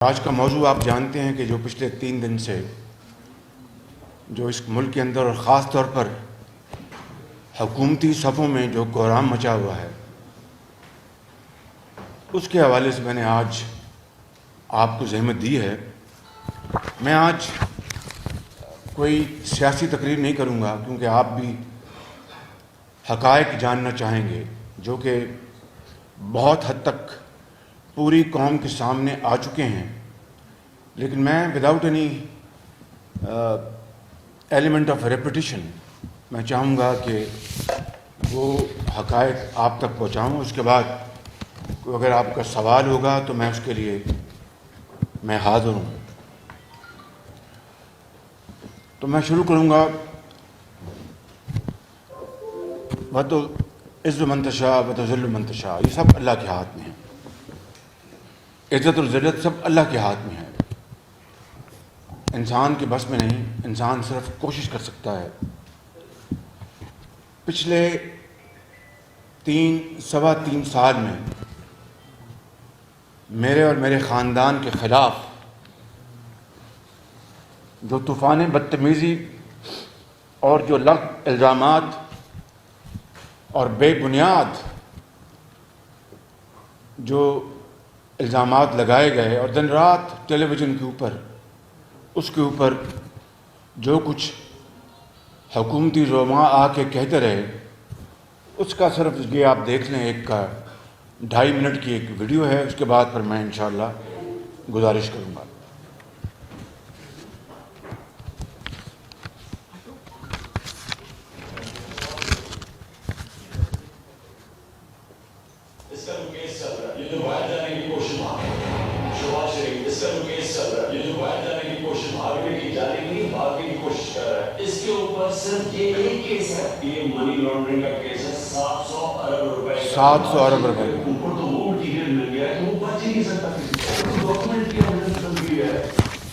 آج کا موضوع آپ جانتے ہیں کہ جو پچھلے 3 دن سے جو اس ملک کے اندر اور خاص طور پر حکومتی صفوں میں جو کوہرام مچا ہوا ہے، اس کے حوالے سے میں نے آج آپ کو زحمت دی ہے۔ میں آج کوئی سیاسی تقریر نہیں کروں گا، کیونکہ آپ بھی حقائق جاننا چاہیں گے جو کہ بہت حد تک پوری قوم کے سامنے آ چکے ہیں، لیکن میں without any element of repetition میں چاہوں گا کہ وہ حقائق آپ تک پہنچاؤں۔ اس کے بعد اگر آپ کا سوال ہوگا تو میں اس کے لیے میں حاضر ہوں۔ تو میں شروع کروں گا۔ وَتُعِزُّ مَن تَشَاءُ وَتُذِلُّ مَن تَشَاءُ، یہ سب اللہ کے ہاتھ میں ہے۔ عزت اور ذلت سب اللہ کے ہاتھ میں ہے، انسان کے بس میں نہیں۔ انسان صرف کوشش کر سکتا ہے۔ پچھلے سوا تین سال میں میرے اور میرے خاندان کے خلاف جو طوفان بدتمیزی اور جو الزامات اور بے بنیاد جو الزامات لگائے گئے، اور دن رات ٹیلی ویژن کے اوپر اس کے اوپر جو کچھ حکومتی رعاں آ کے کہتے رہے، اس کا صرف یہ آپ دیکھ لیں، ایک 2.5 منٹ کی ایک ویڈیو ہے۔ اس کے بعد پر میں انشاءاللہ گزارش کروں گا۔ اس کا جو کیس چل رہا ہے، یہ جو باہر جانے کی کوشش شہباز شریف، اس کا جو کیس چل رہا ہے، یہ جو باہر جانے کی کوشش بھاگنے کی کوشش کر رہا ہے، اس کے اوپر صرف یہ ایک کیس ہے، یہ منی لانڈرنگ کا کیس ہے۔ 700 ارب روپے 700 ارب روپے ان کو تو وہ مٹیریل مل گیا کہ وہ بچ ہی نہیں سکتا کسی کو۔ ڈاکومنٹ کی ایویڈنس مل گئی ہے۔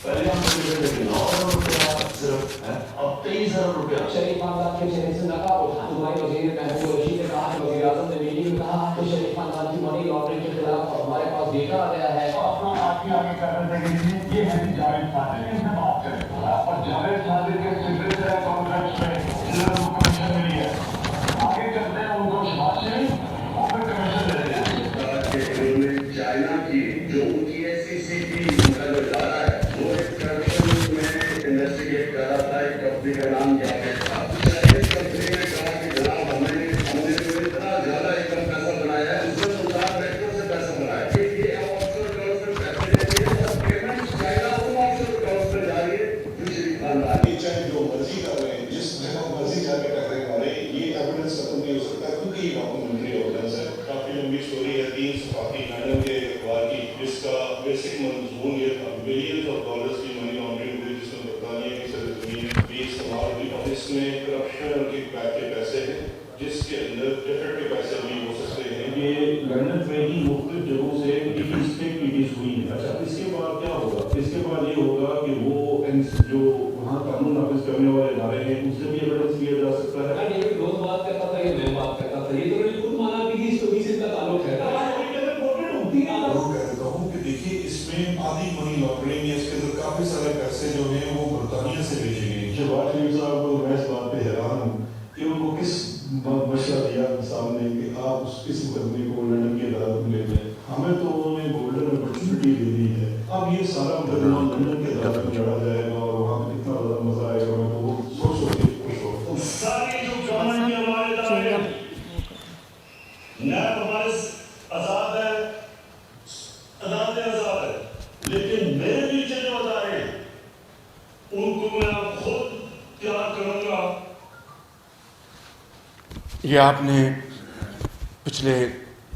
پہلے ہم نے 9 ارب روپے صرف ہے، اب 23 ارب روپے۔ شریف خاندان کے چہرے سے نقاب اٹھا۔ ہمارے وزیر محبوب رشید نے کہا کہ وزیر اعظم نے میٹنگ میں کہا کہ شریف خاندان کی منی لانڈرنگ کے خلاف ہمارے پاس ڈیٹا آ گیا ہے۔ اپنا آگے آگے کرنے لگے، یہ ہے جاوید صادق، ان سے بات کریں۔ اور جاوید صادق کے سگنیچر ہے کانٹریکٹ میں، جنرل کو کمیشن ملی ہے۔ آگے کرتے ہیں ان کو شہباز شریف اور پھر کمیشن دے دیں۔ انہوں نے چائنا کی جو ان کی SEC کا جو ادارہ ہے، وہ ایک کرپشن میں انویسٹیگیٹ کر رہا تھا۔ ایک کمپنی کا نام جاوید تھا۔ اس کمپنی نے کہا کہ جناب ہم نے جو اتنا زیادہ ایکم پیسہ بنایا ہے، اس سے 50 میٹرو سے پیسہ بنایا ہے۔ یہ آف شور اکاؤنٹ سے پیسے لیتے ہیں اور پیمنٹ چائنا کو آف شور اکاؤنٹ میں جا رہی ہے، جو شریف خاندان یہ چاہے جو مرضی کر رہے ہیں، جس جگہ مرضی جا کے ٹکرے مارے، یہ ایویڈنس ختم نہیں ہو سکتا، کیونکہ یہ ڈاکومنٹری ایویڈنس ہے۔ کافی لمبی اسٹوری ہے، 3 صفحاتی میڈم کے اخبار کی، جس کا بیسک مضمون یہ تھا بلینز آف ڈالرز کی منی لانڈرنگ ہوئی، جس میں برطانیہ کی سرزمین بھی استعمال ہوئی، اور اس میں کرپشن اور کک بیک کے پیسے ہیں، جس کے اندر ٹکٹ کے پیسے بھی ہو سکتے ہیں۔ یہ لندن میں ہی مختلف جگہوں سے پیٹیز ہوئی ہیں۔ اچھا، اس کے بعد کیا ہوگا؟ اس کے بعد یہ ہوگا کہ وہ جو وہاں قانون نافذ کرنے والے ادارے ہیں، ان سے بھی ایویڈنس لیا جا سکتا ہے۔ یہ بھی روز بات کرتا تھا، یہ میں بات کرتا تھا، یہ تو نے خود مانا کہ اس کو بھی سے کا تعلق ہے۔ دیکھیے، اس میں آدھی منی لانڈرنگ ہے، اس کے اندر کافی سارے پیسے جو ہیں وہ برطانیہ سے بھیجے گئے۔ شہباز شریف صاحب کو میں اس بات پہ حیران ہوں کہ ان کو کس مشورہ دیا سامنے کہ آپ اس مقدمے کو لندن کی عدالت میں لے جائیں۔ ہمیں تو انہوں نے گولڈن اپرچونٹی دے دی ہے۔ اب یہ سارا مقدمہ لندن کی عدالت میں لڑا جائے گا اور وہاں پہ کتنا زیادہ مزہ آئے گا، میں تو وہ سوچ کے خوش ہوں۔ ساری جو گورنمنٹ کے ہمارے ادارے ہیں، نیب ہمارے آزاد ہے، عدالتیں آزاد ہے، لیکن میرے پیچھے جو ادارے ہیں ان کو میں اب خود تیار کروں گا۔ یہ آپ نے پچھلے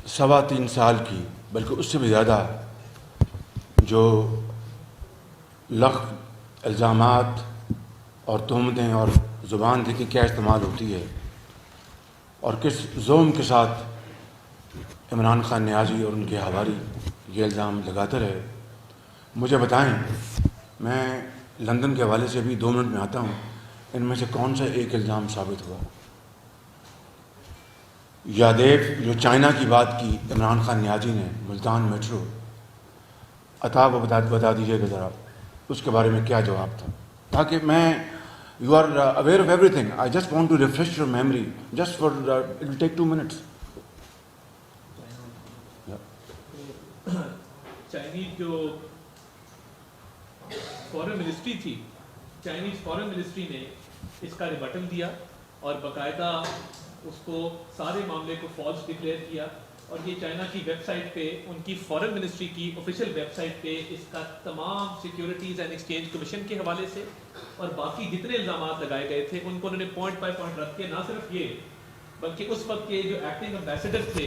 سوا 3 سال کی، بلکہ اس سے بھی زیادہ، جو لفظ الزامات اور تہمتیں اور زبان دیکھی کیا استعمال ہوتی ہے، اور کس زوم کے ساتھ عمران خان نیازی اور ان کے حواری یہ الزام لگاتے رہے۔ مجھے بتائیں، میں لندن کے حوالے سے بھی 2 منٹ میں آتا ہوں، ان میں سے کون سا ایک الزام ثابت ہوا؟ یادیو جو چائنا کی بات کی عمران خان نیازی نے، ملتان میٹرو، عطا کو بتا دیجیے گا ذرا اس کے بارے میں کیا جواب تھا، تاکہ میں you are aware of every thing. I just want to refresh your memory just for it will take 2 minutes. Chinese جو فورن منسٹری تھی، چائنیز فورن منسٹری نے اس کا ریبٹل دیا اور باقاعدہ اس کو سارے معاملے کو فالس ڈکلیئر کیا، اور یہ چائنا کی ویب سائٹ پہ، ان کی فورن منسٹری کی آفیشیل ویب سائٹ پہ اس کا تمام سیکیورٹیز اینڈ ایکسچینج کمیشن کے حوالے سے اور باقی جتنے الزامات لگائے گئے تھے ان کو انہوں نے پوائنٹ بائی پوائنٹ رکھ کے، نہ صرف یہ بلکہ اس وقت کے جو ایکٹنگ امبیسڈر تھے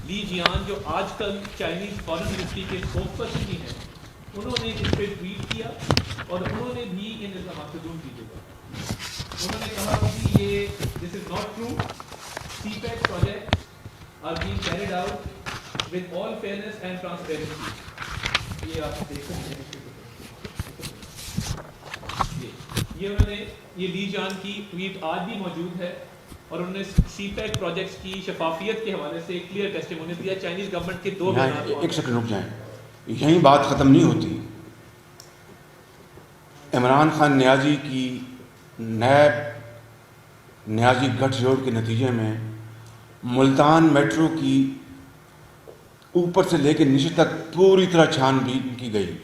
لی جیان، جو آج کل چائنیز فورن منسٹری کے اسپوکس پرسن بھی ہیں، انہوں نے اس پہ ٹویٹ کیا اور انہوں نے بھی ان الزامات سے دور کیجیے گا. انہوں نے کہا کہ یہ this is not true, CPEC project are being carried out with all fairness and transparency. یہ آپ دیکھ سکتے ہیں. یہ انہوں نے، یہ لی جان کی ٹویٹ آج بھی موجود ہے، اور انہوں نے سی پیک پروجیکٹس کی شفافیت کے حوالے سے ایک کلیئر ٹیسٹیمونی دیا. چائنیز گورنمنٹ کے 2 بیانات. ایک سیکنڈ رک جائیں، یہیں بات ختم نہیں ہوتی. عمران خان نیازی کی نیب نیازی گٹھ جوڑ کے نتیجے میں ملتان میٹرو کی اوپر سے لے کے نیچے تک پوری طرح چھان بین کی گئی،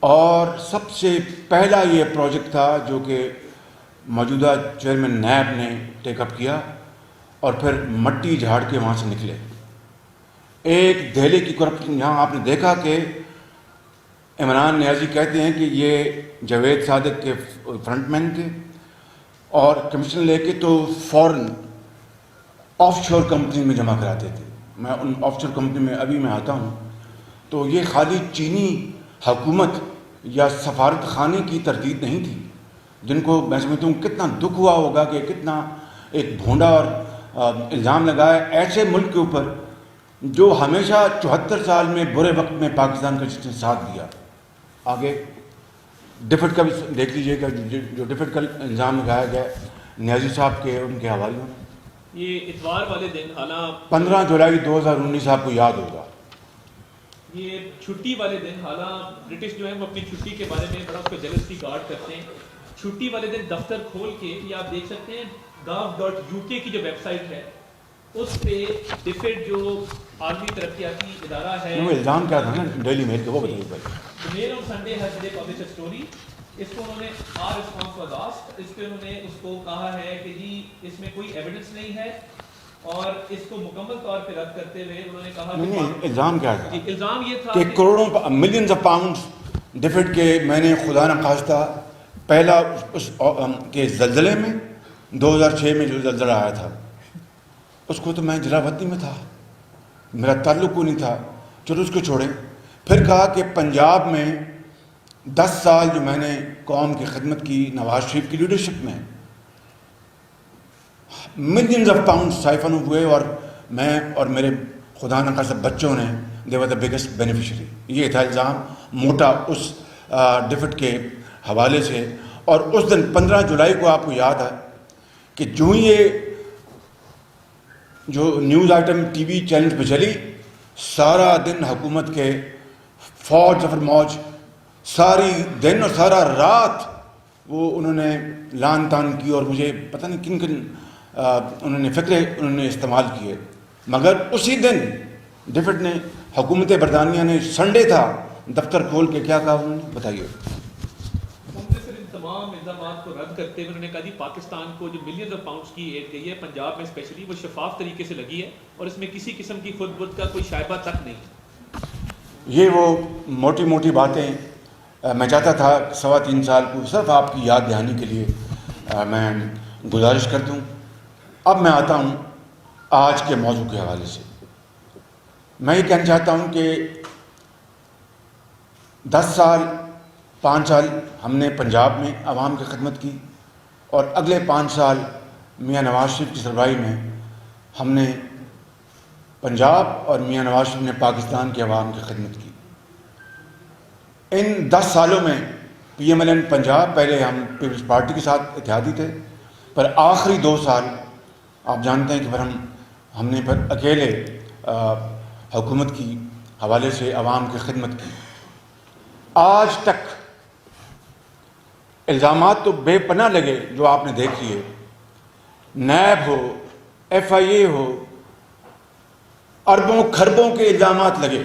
اور سب سے پہلا یہ پروجیکٹ تھا جو کہ موجودہ چیئرمین نیب نے ٹیک اپ کیا، اور پھر مٹی جھاڑ کے وہاں سے نکلے. ایک دہلی کی کرپشن، یہاں آپ نے دیکھا کہ عمران نیازی کہتے ہیں کہ یہ جاوید صادق کے فرنٹ مین تھے، اور کمیشن لے کے تو فوراً آف شور کمپنی میں جمع کراتے تھے. میں ان آف شور کمپنی میں ابھی میں آتا ہوں تو یہ خالی چینی حکومت یا سفارت خانے کی تردید نہیں تھی، جن کو میں سمجھتا ہوں کتنا دکھ ہوا ہوگا کہ کتنا ایک بھونڈا اور الزام لگایا ایسے ملک کے اوپر جو ہمیشہ 74 سال میں برے وقت میں پاکستان کا جس نے ساتھ دیا. آگے ڈفٹ کا بھی دیکھ لیجیے گا، جو ڈفٹ کا الزام لگایا گیا نیازی صاحب کے ان کے حوالے میں. یہ اتوار والے دن، حالانکہ 15 جولائی 2019 آپ کو یاد ہوگا، یہ چھٹی والے دن، حالانکہ برٹش جو ہے وہ اپنی چھٹی کے بارے میں بڑا اس کو جیلسلی گارڈ کرتے ہیں. چھٹی والے دن دفتر کھول کے یہ آپ دیکھ سکتے ہیں gov.uk کی جو ویب سائٹ ہے اس پہ ڈفٹ جو عالمی ترقیاتی ادارہ ہے، وہ الزام کیا تھا نا ڈیلی میل کے، وہ بتائیے بھائی. Mail on Sunday has today publish a story. اس کو انہوں نے آر ریسپانس واز آسکڈ، اس پہ انہوں نے اس کو کہا ہے کہ جی اس میں کوئی ایویڈنس نہیں ہے، اور اس کو مکمل طور پہ رد کرتے ہوئے انہوں نے کہا نہیں، الزام کیا تھا الزام یہ تھا کہ کروڑوں ملینز آف پاؤنڈز ڈفٹ کے میں نے خدا نخواستہ پہلا اس کے زلزلے میں 2006 میں جو زلزلہ آیا تھا اس کو تو میں جلاوطنی میں تھا، میرا تعلق کو نہیں تھا، چلو اس کو چھوڑیں. پھر کہا کہ پنجاب میں 10 سال جو میں نے قوم کی خدمت کی نواز شریف کی لیڈرشپ میں، ملینز آف پاؤنڈ سائفن ہوئے، اور میں اور میرے خدا نخواستہ بچوں نے دے ور دا بگیسٹ بینیفیشری. یہ تھا الزام موٹا اس ڈفٹ کے حوالے سے. اور اس دن 15 جولائی کو آپ کو یاد ہے کہ جو ہی یہ جو news item T V channel پہ چلی، سارا دن حکومت کے فوج ظفر موج ساری دن اور سارا رات وہ انہوں نے لان تان کی، اور مجھے پتہ نہیں کن کن انہوں نے فکرے انہوں نے استعمال کیے. مگر اسی دن ڈفٹ نے، حکومت برطانیہ نے، سنڈے تھا، دفتر کھول کے کیا کہا انہوں نے بتائیے. تمام الزامات کو رد کرتے ہوئے انہوں نے کہا جی پاکستان کو جو ملینز آف پاؤنڈز کی ایڈ گئی ہے پنجاب میں اسپیشلی، وہ شفاف طریقے سے لگی ہے اور اس میں کسی قسم کی خود بد کا کوئی شائبہ تک نہیں. یہ وہ موٹی موٹی باتیں میں چاہتا تھا 3.25 سال کو صرف آپ کی یاد دہانی کے لیے میں گزارش کر دوں. اب میں آتا ہوں آج کے موضوع کے حوالے سے. میں یہ کہنا چاہتا ہوں کہ 10 سال 5 سال ہم نے پنجاب میں عوام کی خدمت کی، اور اگلے 5 سال میاں نواز شریف کی سربراہی میں ہم نے پنجاب اور میاں نواز شریف نے پاکستان کے عوام کی خدمت کی. ان 10 سالوں میں P M L N Punjab, پہلے ہم پیپلز پارٹی کے ساتھ اتحادی تھے، پر آخری 2 سال آپ جانتے ہیں کہ پھر ہم نے پھر اکیلے حکومت کی حوالے سے عوام کی خدمت کی. آج تک الزامات تو بے پناہ لگے جو آپ نے دیکھ لیے، نیب ہو، FIA ہو، اربوں کھربوں کے الزامات لگے،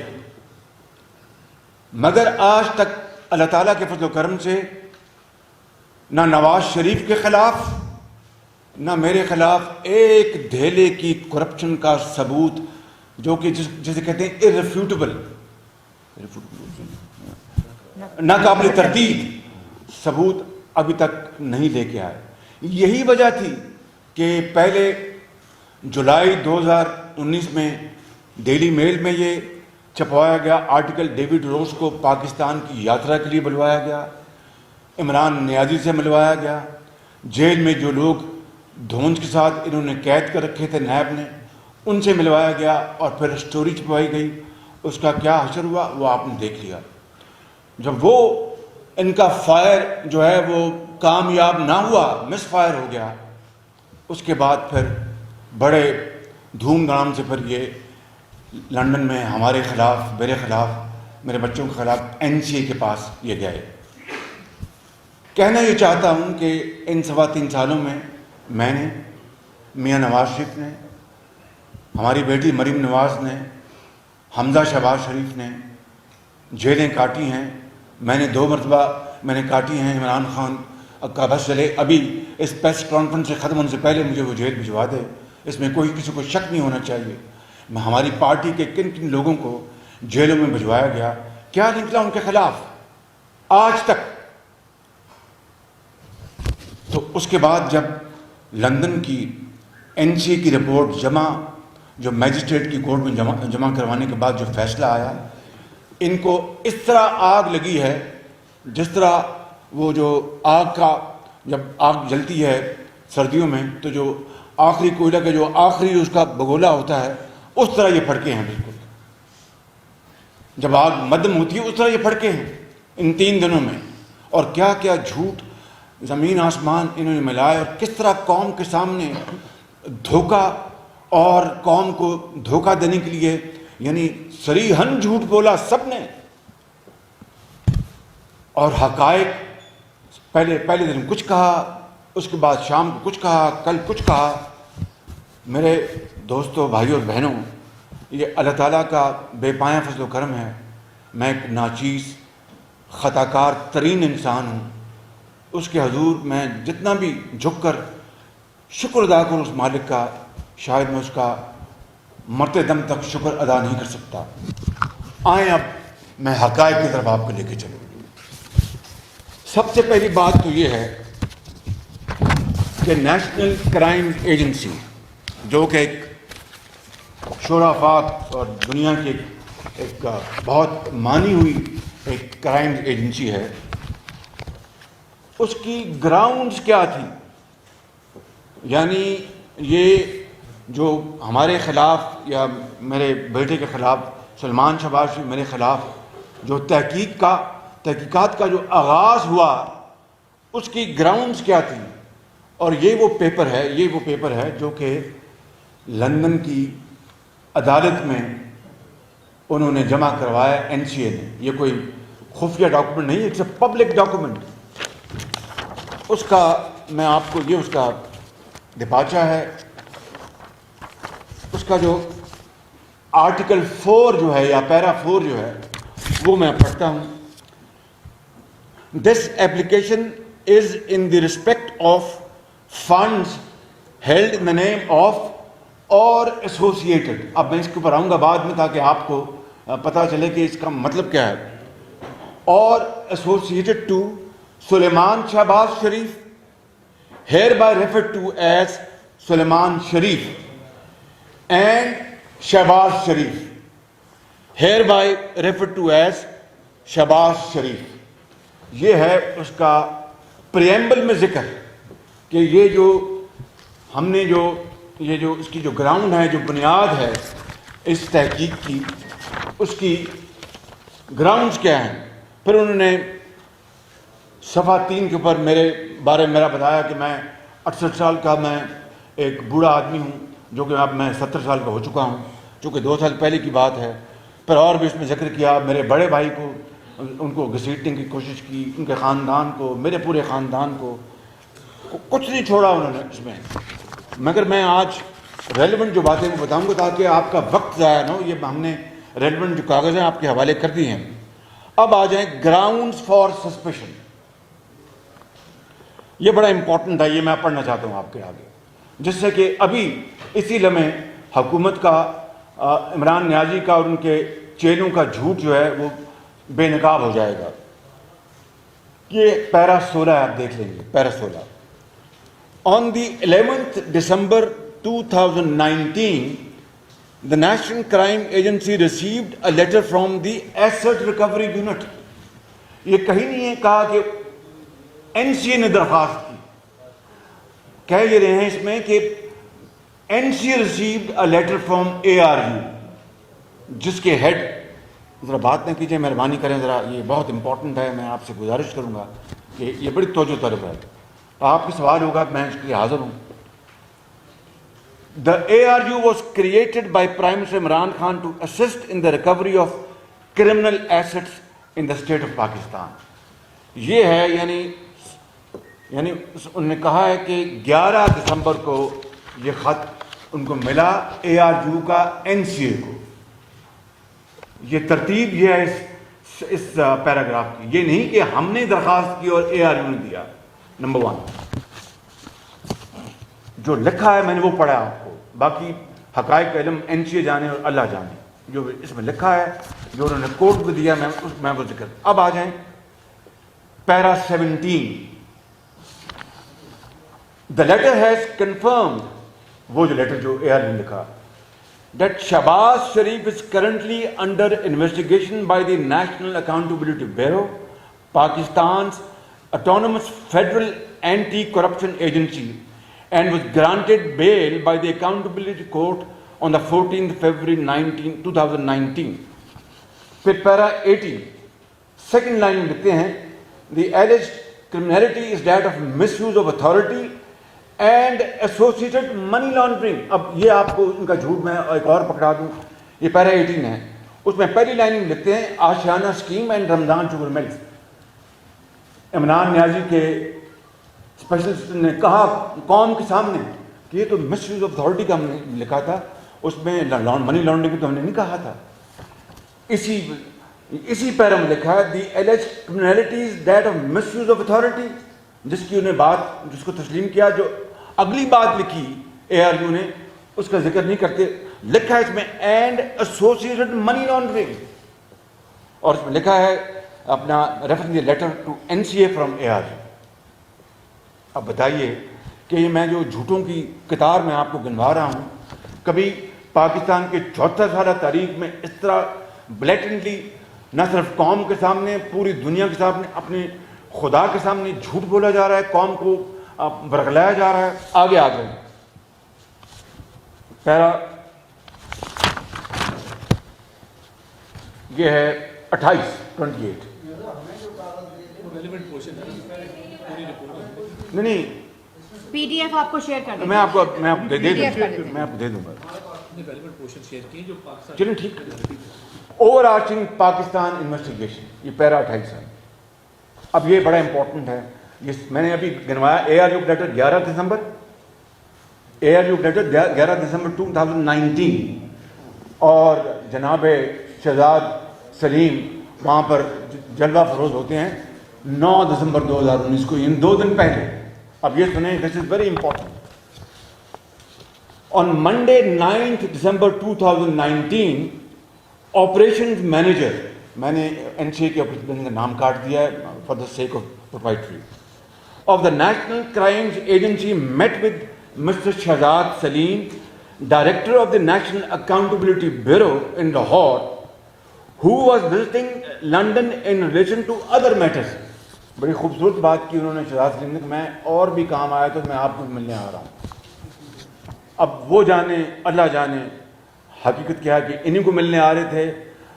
مگر آج تک اللہ تعالیٰ کے فضل و کرم سے نہ نواز شریف کے خلاف نہ میرے خلاف ایک دھیلے کی کرپشن کا ثبوت، جو کہ جسے کہتے ہیں irrefutable، ناقابل تردید ثبوت ابھی تک نہیں لے کے آئے۔ یہی وجہ تھی کہ پہلے جولائی 2019 میں ڈیلی میل میں یہ چھپوایا گیا آرٹیکل، ڈیوڈ روز کو پاکستان کی یاترا کے لیے بلوایا گیا، عمران نیازی سے ملوایا گیا، جیل میں جو لوگ دھونج کے ساتھ انہوں نے قید کر رکھے تھے نیب نے، ان سے ملوایا گیا، اور پھر سٹوری چھپوائی گئی۔ اس کا کیا حشر ہوا وہ آپ نے دیکھ لیا۔ جب وہ ان کا فائر جو ہے وہ کامیاب نہ ہوا، مس فائر ہو گیا، اس کے بعد پھر بڑے دھوم دھام سے پھر یہ لندن میں ہمارے خلاف، میرے خلاف، میرے بچوں کے خلاف NCA کے پاس یہ گئے۔ کہنا یہ چاہتا ہوں کہ ان 3.25 سالوں میں میں نے، میاں نواز شریف نے، ہماری بیٹی مریم نواز نے، حمزہ شہباز شریف نے جیلیں کاٹی ہیں۔ میں نے 2 مرتبہ میں نے کاٹی ہیں۔ عمران خان کا بس چلے ابھی اس پریس کانفرنس سے ختم ہونے سے پہلے مجھے وہ جیل بھجوا دے، اس میں کوئی کسی کو شک نہیں ہونا چاہیے۔ ہماری پارٹی کے کن کن لوگوں کو جیلوں میں بھجوایا گیا، کیا نکلا ان کے خلاف آج تک۔ تو اس کے بعد جب لندن کی NCA کی رپورٹ جو میجسٹریٹ کی کورٹ میں جمع کروانے کے بعد جو فیصلہ آیا، ان کو اس طرح آگ لگی ہے جس طرح وہ جو آگ کا، جب آگ جلتی ہے سردیوں میں تو جو آخری کوئلہ کا جو آخری اس کا بگولا ہوتا ہے، اس طرح یہ پھڑکے ہیں بالکل۔ جب آگ مدم ہوتی ہے اس طرح یہ پھڑکے ہیں ان 3 دنوں میں۔ اور کیا کیا جھوٹ زمین آسمان انہوں نے ملائے، اور کس طرح قوم کے سامنے دھوکہ، اور قوم کو دھوکہ دینے کے لیے یعنی صریحاً جھوٹ بولا سب نے، اور حقائق پہلے دن کچھ کہا، اس کے بعد شام کو کچھ کہا، کل کچھ کہا۔ میرے دوستوں، بھائیوں اور بہنوں، یہ اللہ تعالیٰ کا بے پایہ فضل و کرم ہے۔ میں ایک ناچیز، خطا کار ترین انسان ہوں۔ اس کے حضور میں جتنا بھی جھک کر شکر ادا کروں اس مالک کا، شاید میں اس کا مرتے دم تک شکر ادا نہیں کر سکتا۔ آئیں اب میں حقائق کی طرف آپ کو لے کے چلوں۔ سب سے پہلی بات تو یہ ہے کہ نیشنل کرائم ایجنسی، جو کہ ایک شورا افاق اور دنیا کی ایک بہت مانی ہوئی ایک کرائم ایجنسی ہے، اس کی گراؤنڈز کیا تھی؟ یعنی یہ جو ہمارے خلاف یا میرے بیٹے کے خلاف، سلمان شہباز شریف میرے خلاف جو تحقیقات کا جو آغاز ہوا، اس کی گراؤنڈز کیا تھی؟ اور یہ وہ پیپر ہے جو کہ لندن کی عدالت میں انہوں نے جمع کروایا NCA نے۔ یہ کوئی خفیہ ڈاکومنٹ نہیں ہے، اٹس اے پبلک ڈاکومنٹ۔ اس کا میں آپ کو یہ اس کا دپاچہ ہے، اس کا جو آرٹیکل 4 جو ہے یا پیرا 4 جو ہے وہ میں پڑھتا ہوں۔ This application is in the respect of funds held in the name of or associated۔ اب میں اس کے اوپر آؤں گا بعد میں تاکہ آپ کو پتہ چلے کہ اس کا مطلب کیا ہے۔ اور associated to Sulaiman Shahbaz Sharif, hereby referred to as Sulaiman Sharif and Shahbaz Sharif, hereby referred to as Shahbaz شریف۔ یہ ہے اس کا پریمبل میں ذکر کہ یہ جو ہم نے یہ جو اس کی جو گراؤنڈ ہے، جو بنیاد ہے اس تحقیق کی، اس کی گراؤنڈز کیا ہیں۔ پھر انہوں نے صفحہ 3 کے اوپر میرے بارے میں میرا بتایا کہ میں 68 سال کا میں ایک بوڑھا آدمی ہوں، جو کہ اب میں 70 سال کا ہو چکا ہوں، چونکہ 2 سال پہلے کی بات ہے۔ پھر اور بھی اس میں ذکر کیا میرے بڑے بھائی کو ان کو گھسیٹنے کی کوشش کی، ان کے خاندان کو، میرے پورے خاندان کو، کچھ نہیں چھوڑا انہوں نے اس میں. مگر میں آج ریلیونٹ جو باتیں میں بتاؤں گا تاکہ آپ کا وقت ضائع نہ ہو. یہ ہم نے ریلیونٹ جو کاغذ ہیں آپ کے حوالے کر دیے ہیں. اب آ جائیں گراؤنڈز فار سسپیشن. یہ بڑا امپورٹنٹ ہے، یہ میں پڑھنا چاہتا ہوں آپ کے آگے، جس سے کہ ابھی اسی لمحے حکومت کا، عمران نیازی کا اور ان کے چیلوں کا جھوٹ جو ہے وہ بے نقاب ہو جائے گا. یہ پیرا 16 آپ دیکھ لیں گے. پیرا 16. On the 11th December 2019, the National Crime Agency received a letter from the Asset Recovery Unit. یہ کہیں نہیں ہے کہا کہ NCA نے درخواست کی. کہہ یہ رہے ہیں اس میں کہ NCA received a letter from ARU, جس کے ہیڈ، ذرا بات نہ کیجیے مہربانی کریں ذرا، یہ بہت امپورٹنٹ ہے. میں آپ سے گزارش کروں گا کہ یہ بڑی توجہ طلب ہے. آپ کے سوال ہوگا، میں اس کے لیے حاضر ہوں. The ARU was created by Prime Minister Imran Khan to assist in the recovery of criminal assets in the state of Pakistan. یہ ہے یعنی انہوں نے کہا ہے کہ 11 دسمبر کو یہ خط ان کو ملا ARU کا NCA کو. یہ ترتیب یہ ہے اس پیراگراف کی. یہ نہیں کہ ہم نے درخواست کی اور ARU نے دیا. نمبر 1 جو لکھا ہے میں نے وہ پڑھا آپ کو، باقی حقائق کا علم NCA جانے اور اللہ جانے. جو اس میں لکھا ہے، جو انہوں نے کوٹ بھی دیا، میں وہ ذکر. اب آ جائیں پیرا 17. The letter has confirmed، وہ جو لیٹر جو ARU نے لکھا، that Shahbaz Sharif is currently under investigation by the National Accountability Bureau, Pakistan's autonomous federal anti-corruption agency, and was granted bail by the Accountability Court on the 14th February 2019. پھر پیرا 18 second line میں لکھتے ہیں the alleged criminality is that of misuse of authority and associated money laundering. اب یہ آپ کو ان کا جھوٹ میں ایک اور پکڑا دوں. یہ پیرا 18 ہے، اس میں پہلی لائن میں لکھتے ہیں Ashiana scheme and Ramzan sugar mills. Imran Niazi کے اسپیشلسٹ نے کہا قوم کے سامنے کہ یہ تو مس یوز آف اتھارٹی کا ہم نے لکھا تھا، اس میں منی لانڈرنگ تو ہم نے نہیں کہا تھا. اسی پیرا میں لکھا ہے the alleged criminalities that of misuse of authority, جس کی انہیں بات، جس کو تسلیم کیا. جو اگلی بات لکھی ARU نے اس کا ذکر نہیں کرتے. لکھا ہے اس میں اینڈ ایسوسیٹڈ منی لانڈرنگ، اور اس میں لکھا ہے اپنا reference letter to NCA from ARU. اب بتائیے کہ یہ میں جو جھوٹوں کی قطار میں آپ کو گنوا رہا ہوں، کبھی پاکستان کے 74 سالہ تاریخ میں اس طرح بلیٹنٹلی نہ صرف قوم کے سامنے، پوری دنیا کے سامنے، اپنے خدا کے سامنے جھوٹ بولا جا رہا ہے، قوم کو برگلایا جا رہا ہے. آگے آ گئے پیرا یہ ہے 28. نہیں PDF آپ کو شیئر کر دیں. میں آپ کو دے دوں گا. چلیں ٹھیک. اوور آرچنگ پاکستان انویسٹیگیشن، یہ پیرا 28 ہے. اب یہ بڑا امپورٹنٹ ہے. یہ میں نے ابھی گنوایا ARU لیٹر 11 دسمبر 2019، اور جناب شہزاد سلیم وہاں پر جلوہ فروز ہوتے ہیں 9 دسمبر 2019 کو، ان 2 دن پہلے. اب یہ سنیں، this is very important. On Monday 9 December 2019 operations manager, میں نے NCA کے آپریشن کا نام کاٹ دیا ہے for the sake of proprietary, of the National Crimes Agency met with mister Shahzad Saleem, director of the National Accountability Bureau in Lahore, who was visiting London in relation to other matters. بڑی خوبصورت بات کی انہوں نے شہزاد سلیم نے کہ میں اور بھی کام آیا تو میں آپ کو ملنے آ رہا ہوں. اب وہ جانے، اللہ جانے حقیقت کیا ہے کہ انہیں کو ملنے آ رہے تھے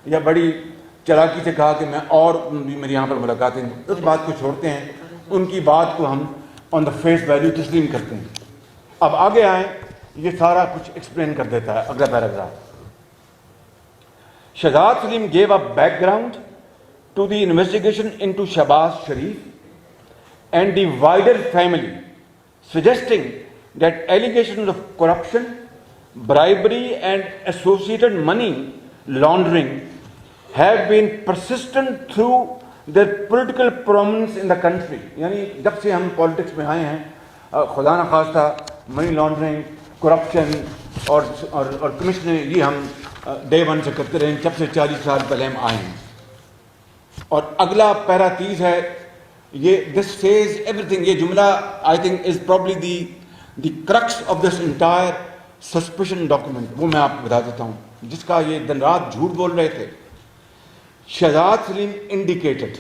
یا بڑی چلاکی سے کہا کہ میں اور بھی میری یہاں پر ملاقاتیں. اس بات کو چھوڑتے ہیں، ان کی بات کو ہم آن دا فیس ویلیو تسلیم کرتے ہیں. اب آگے آئیں، یہ سارا کچھ ایکسپلین کر دیتا ہے اگلا paragraph. Shahzad Salim gave a background to the investigation into Shahbaz Sharif and the wider family, suggesting that allegations of corruption, bribery and associated money laundering have been persistent through their political prominence in the country. یعنی جب سے ہم politics میں آئے ہیں خدا نخواستہ money laundering, corruption اور کمیشن, یہ ہم ڈے ون سے کرتے رہے ہیں جب سے 40 سال پہلے ہم آئے ہیں. اور اگلا پیرا 30 ہے, یہ دس فیز ایوری تھنگ, یہ جملہ I think is probably the crux of this entire suspicion document. وہ میں آپ کو بتا دیتا ہوں جس کا یہ دن رات جھوٹ بول رہے تھے. Shahzad Saleem indicated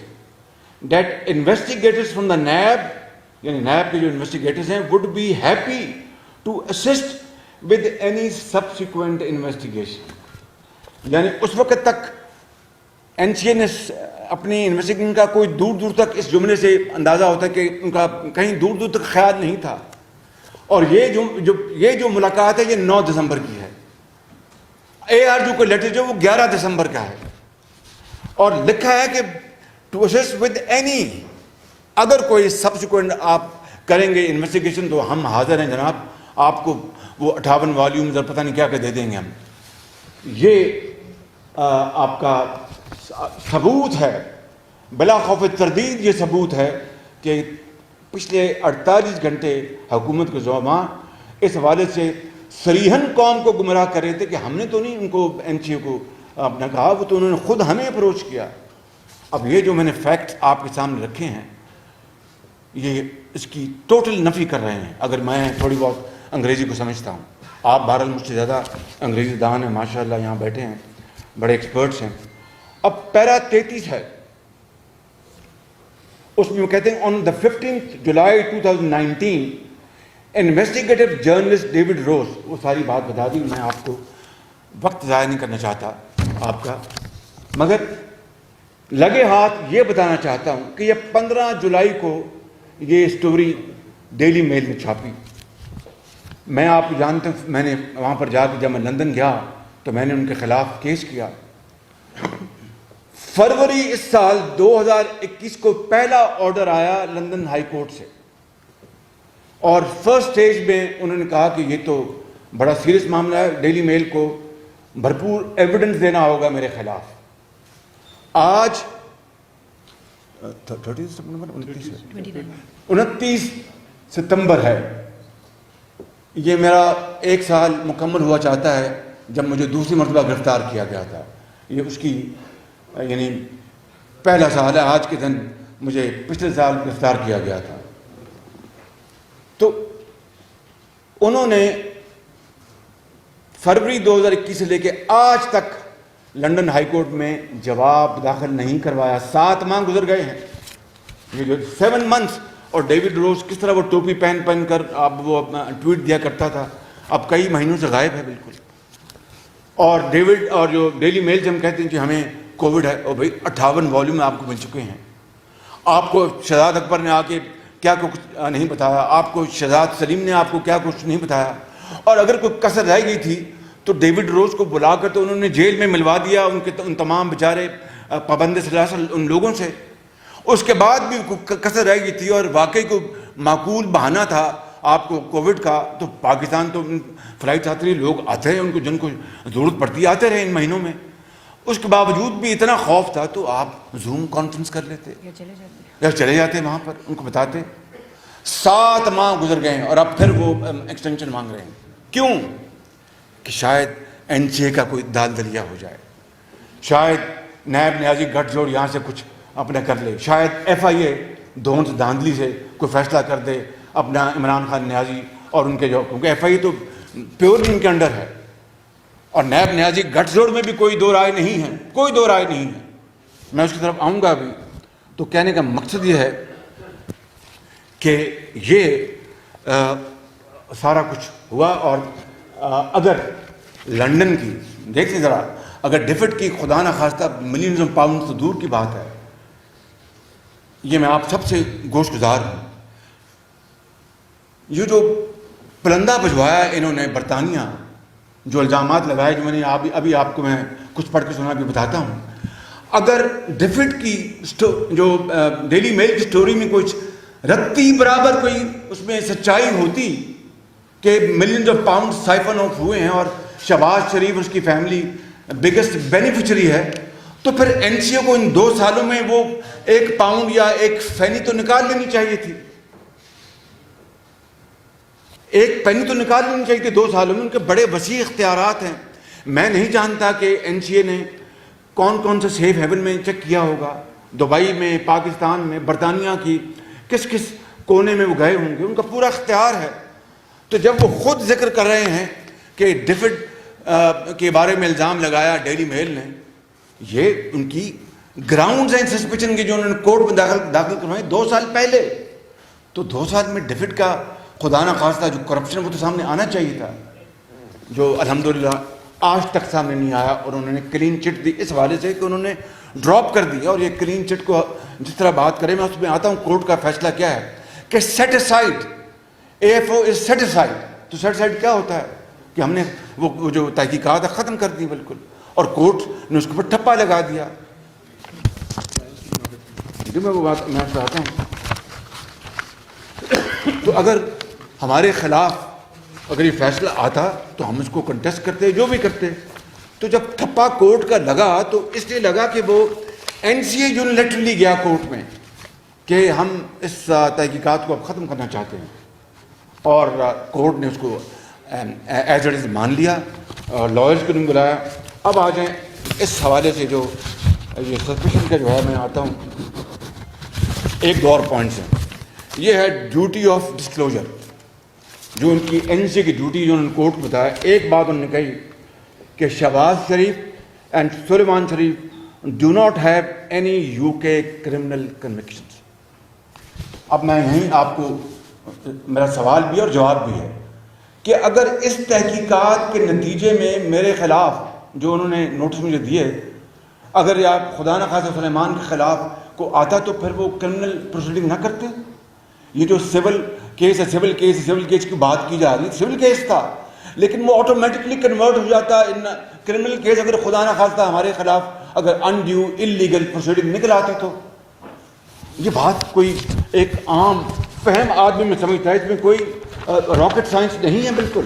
that investigators from the NAB, یعنی نیب کے جو انویسٹیگیٹرز ہیں, would be happy to assist with any subsequent investigation. یعنی اس وقت تک این سی اے نے اپنی انویسٹیگیشن کا کوئی دور دور تک اس جملے سے اندازہ ہوتا ہے کہ ان کا کہیں دور دور تک خیال نہیں تھا. اور یہ جو ملاقات ہے یہ 9 دسمبر کی ہے. ARU کا لیٹر جو وہ 11 دسمبر کا ہے, اور لکھا ہے کہ ٹو اسسٹ ود اینی, اگر کوئی سبسیکوینٹ آپ کریں گے انویسٹیگیشن تو ہم حاضر ہیں جناب, آپ کو وہ 58 والیومز اور پتہ نہیں کیا کہ دے دیں گے ہم. یہ آپ کا ثبوت ہے, بلا خوف تردید یہ ثبوت ہے کہ پچھلے 48 گھنٹے حکومت کے زعماء اس حوالے سے صریحاً قوم کو گمراہ کر رہے تھے کہ ہم نے تو نہیں ان کو NCA کو آپ نے کہا, وہ تو انہوں نے خود ہمیں اپروچ کیا. اب یہ جو میں نے فیکٹ آپ کے سامنے رکھے ہیں یہ اس کی ٹوٹل نفی کر رہے ہیں. اگر میں تھوڑی بہت انگریزی کو سمجھتا ہوں, آپ بہرحال مجھ سے زیادہ انگریزی دان ہیں, ماشاء اللہ یہاں بیٹھے ہیں, بڑے ایکسپرٹس ہیں. اب پیرا 33 ہے, اس میں وہ کہتے ہیں آن دا 15 جولائی 2019 انویسٹیگیٹو جرنلسٹ ڈیوڈ روز, وہ ساری بات بتا دی, میں آپ کو وقت ضائع نہیں کرنا چاہتا آپ کا, مگر لگے ہاتھ یہ بتانا چاہتا ہوں کہ یہ 15 جولائی کو یہ سٹوری ڈیلی میل میں چھاپی. میں آپ کو جانتے ہوں, میں نے وہاں پر جا کے جب میں لندن گیا تو میں نے ان کے خلاف کیس کیا. فروری اس سال 2021 کو پہلا آرڈر آیا لندن ہائی کورٹ سے, اور فرسٹ سٹیج میں انہوں نے کہا کہ یہ تو بڑا سیریس معاملہ ہے, ڈیلی میل کو بھرپور ایویڈنس دینا ہوگا میرے خلاف. آج 29 ستمبر ہے, یہ میرا 1 سال مکمل ہوا چاہتا ہے جب مجھے دوسری مرتبہ گرفتار کیا گیا تھا. یہ اس کی یعنی پہلا سال ہے. آج کے دن مجھے پچھلے سال گرفتار کیا گیا تھا. تو انہوں نے فروری 2021 سے لے کے آج تک لندن ہائی کورٹ میں جواب داخل نہیں کروایا. 7 ماہ گزر گئے ہیں, یہ جو 7 months. اور ڈیوڈ روز کس طرح وہ ٹوپی پہن کر اب وہ اپنا ٹویٹ دیا کرتا تھا, اب کئی مہینوں سے غائب ہے بالکل. اور ڈیوڈ اور جو ڈیلی میل سے ہم کہتے ہیں کہ ہمیں کووڈ ہے, اور بھائی 58 والیوم آپ کو مل چکے ہیں. آپ کو شہزاد اکبر نے آ کے کیا کچھ نہیں بتایا, آپ کو شہزاد سلیم نے آپ کو کیا کچھ نہیں بتایا. اور اگر کوئی کسر رہ گئی تھی تو ڈیوڈ روز کو بلا کر تو انہوں نے جیل میں ملوا دیا ان تمام بیچارے پابند سلاسل ان لوگوں سے. اس کے بعد بھی کسر رہ گئی تھی اور واقعی کو معقول بہانہ تھا آپ کو کووڈ کا, تو پاکستان تو فلائٹ آتے رہی, لوگ آتے رہے, ان کو جن کو ضرورت پڑتی آتے رہے ان مہینوں میں. اس کے باوجود بھی اتنا خوف تھا تو آپ زوم کانفرنس کر لیتے یا چلے جاتے وہاں پر, ان کو بتاتے. 7 ماہ گزر گئے ہیں اور اب پھر وہ ایکسٹینشن مانگ رہے ہیں. کیوں؟ کہ شاید NCA کا کوئی دال دلیا ہو جائے, شاید نیب نیازی گٹھ جوڑ یہاں سے کچھ اپنا کر لے, شاید FIA دھوند دھاندلی سے کوئی فیصلہ کر دے اپنا عمران خان نیازی اور ان کے جو, کیونکہ FIA تو پیورلی ان کے انڈر ہے, اور نیب نیازی گٹھ جوڑ میں بھی کوئی دو رائے نہیں ہے, کوئی دو رائے نہیں ہے. میں اس کی طرف آؤں گا ابھی. تو کہنے کا مقصد یہ ہے کہ یہ سارا کچھ ہوا. اور اگر لندن کی دیکھیں ذرا, اگر ڈیفٹ کی خدا نہ خواستہ ملینز آف پاؤنڈ تو دور کی بات ہے, یہ میں آپ سب سے گوش گزار ہوں. یہ جو پلندہ بھجوایا انہوں نے برطانیہ, جو الزامات لگائے, جو میں نے ابھی آپ کو میں کچھ پڑھ کے سنا بھی بتاتا ہوں. اگر ڈیفڈ کی جو ڈیلی میل کی سٹوری میں کچھ رتی برابر کوئی اس میں سچائی ہوتی کہ millions of pound siphon of ہوئے ہیں اور شہباز شریف اس کی فیملی بگیسٹ بینیفیشری ہے، تو پھر این سی او کو ان 2 سالوں میں وہ 1 پاؤنڈ یا 1 پینی تو نکال لینی چاہیے تھی، 1 پینی تو نکال لینی چاہیے تھی 2 سالوں میں. ان کے بڑے وسیع اختیارات ہیں. میں نہیں جانتا کہ این سی اے نے کون کون سے سیف ہیون میں چیک کیا ہوگا، دبئی میں، پاکستان میں، برطانیہ کی کس کس کونے میں وہ گئے ہوں گے. ان کا پورا اختیار ہے. تو جب وہ خود ذکر کر رہے ہیں کہ ڈیفڈ کے بارے میں الزام لگایا ڈیلی میل نے، یہ ان کی گراؤنڈز ہیں سسپیشن کے جو انہوں نے کورٹ میں داخل کروائے 2 سال پہلے. تو 2 سال میں ڈیفڈ کا خدا نہ خواستہ جو کرپشن وہ تو سامنے آنا چاہیے تھا، جو الحمدللہ آج تک سامنے نہیں آیا. اور انہوں نے کلین چٹ دی اس حوالے سے کہ انہوں نے ڈراپ کر دیا. اور یہ کلین چٹ کو جس طرح بات کریں، میں اس میں آتا ہوں کورٹ کا فیصلہ کیا ہے کہ set aside, A F O is set aside. تو سیٹ اسائڈ کیا ہوتا ہے کہ ہم نے وہ جو تحقیقات ختم کر دی بالکل، اور کورٹ نے اس کے اوپر ٹھپا لگا دیا. جو میں وہ بات میں چاہتا ہوں، تو اگر ہمارے خلاف اگر یہ فیصلہ آتا تو ہم اس کو کنٹیسٹ کرتے، جو بھی کرتے. تو جب ٹھپا کورٹ کا لگا تو اس لیے لگا کہ وہ این سی اے یونیلیٹرلی گیا کورٹ میں کہ ہم اس تحقیقات کو اب ختم کرنا چاہتے ہیں، اور کورٹ نے اس کو ایز اٹ از مان لیا اور لائرز کو نہیں بلایا. اب آ جائیں اس حوالے سے جو یہ سسپیشن کا جو ہے، میں آتا ہوں 1-2 اور پوائنٹس ہیں. یہ ہے ڈیوٹی آف ڈسکلوجر، جو ان کی این سی کی ڈیوٹی جو انہوں نے کورٹ کو بتایا. ایک بات انہوں نے کہی کہ Shahbaz Sharif and Suleman Sharif do not have any UK criminal convictions. اب میں یہیں آپ کو میرا سوال بھی اور جواب بھی ہے کہ اگر اس تحقیقات کے نتیجے میں میرے خلاف جو انہوں نے نوٹس مجھے دیے، اگر آپ خدا نہ خواستہ سلیمان کے خلاف کو آتا تو پھر وہ کرمنل پروسیڈنگ نہ کرتے. یہ جو سول کیس ہے، سول کیس کی بات کی جا رہی ہے، سول کیس تھا لیکن وہ آٹومیٹکلی کنورٹ ہو جاتا ان کرمنل کیس اگر خدا نہ خواستہ ہمارے خلاف اگر انڈیو انلیگل پروسیڈنگ نکل آتی. تو یہ بات کوئی ایک عام فہم آدمی میں سمجھتا ہے، اس میں کوئی راکٹ سائنس نہیں ہے بالکل.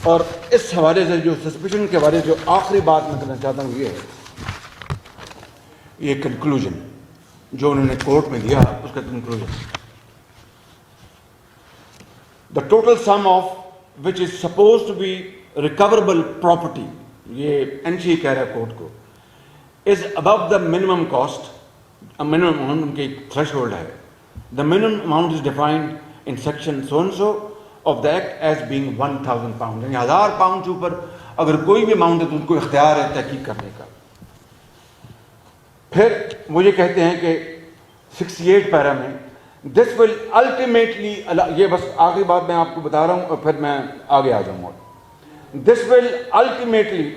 اور اس حوالے سے جو سسپیشن کے بارے جو آخری بات میں کرنا چاہتا ہوں یہ ہے، یہ کنکلوژن جو انہوں نے کورٹ میں دیا، اس کا conclusion: the total sum of which is supposed to be recoverable property، یہ این سی کہہ رہا ہے کورٹ کو، is above the minimum cost. minimum amount ان کی ایک threshold ہے. the minimum amount is defined in section so and so of the act as being 1000 pounds. یعنی 1000 pound سے اوپر اگر کوئی بھی اماؤنٹ ہے تو ان کو اختیار ہے تحقیق کرنے کا. پھر وہ یہ کہتے ہیں کہ 68 پیرا میں دس ول الٹیمیٹلی، یہ بس آخری بات میں آپ کو بتا رہا ہوں اور پھر میں آگے آ جاؤں گا. This will ultimately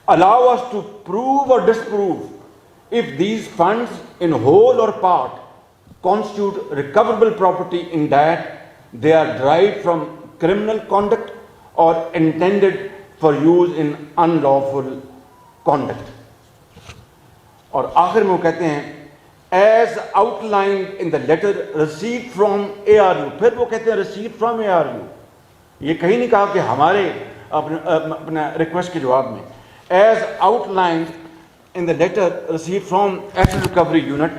allow us to prove or disprove if these funds in whole or part constitute recoverable property in that they are derived from criminal conduct or intended for use in unlawful conduct. اور آخر میں وہ کہتے ہیں as outlined in the letter received from ARU. پھر وہ کہتے ہیں received from ARU. یہ کہیں نہیں کہا کہ ہمارے اپنا ریکویسٹ کے جواب میں. As outlined in the letter received from Asset Recovery Unit,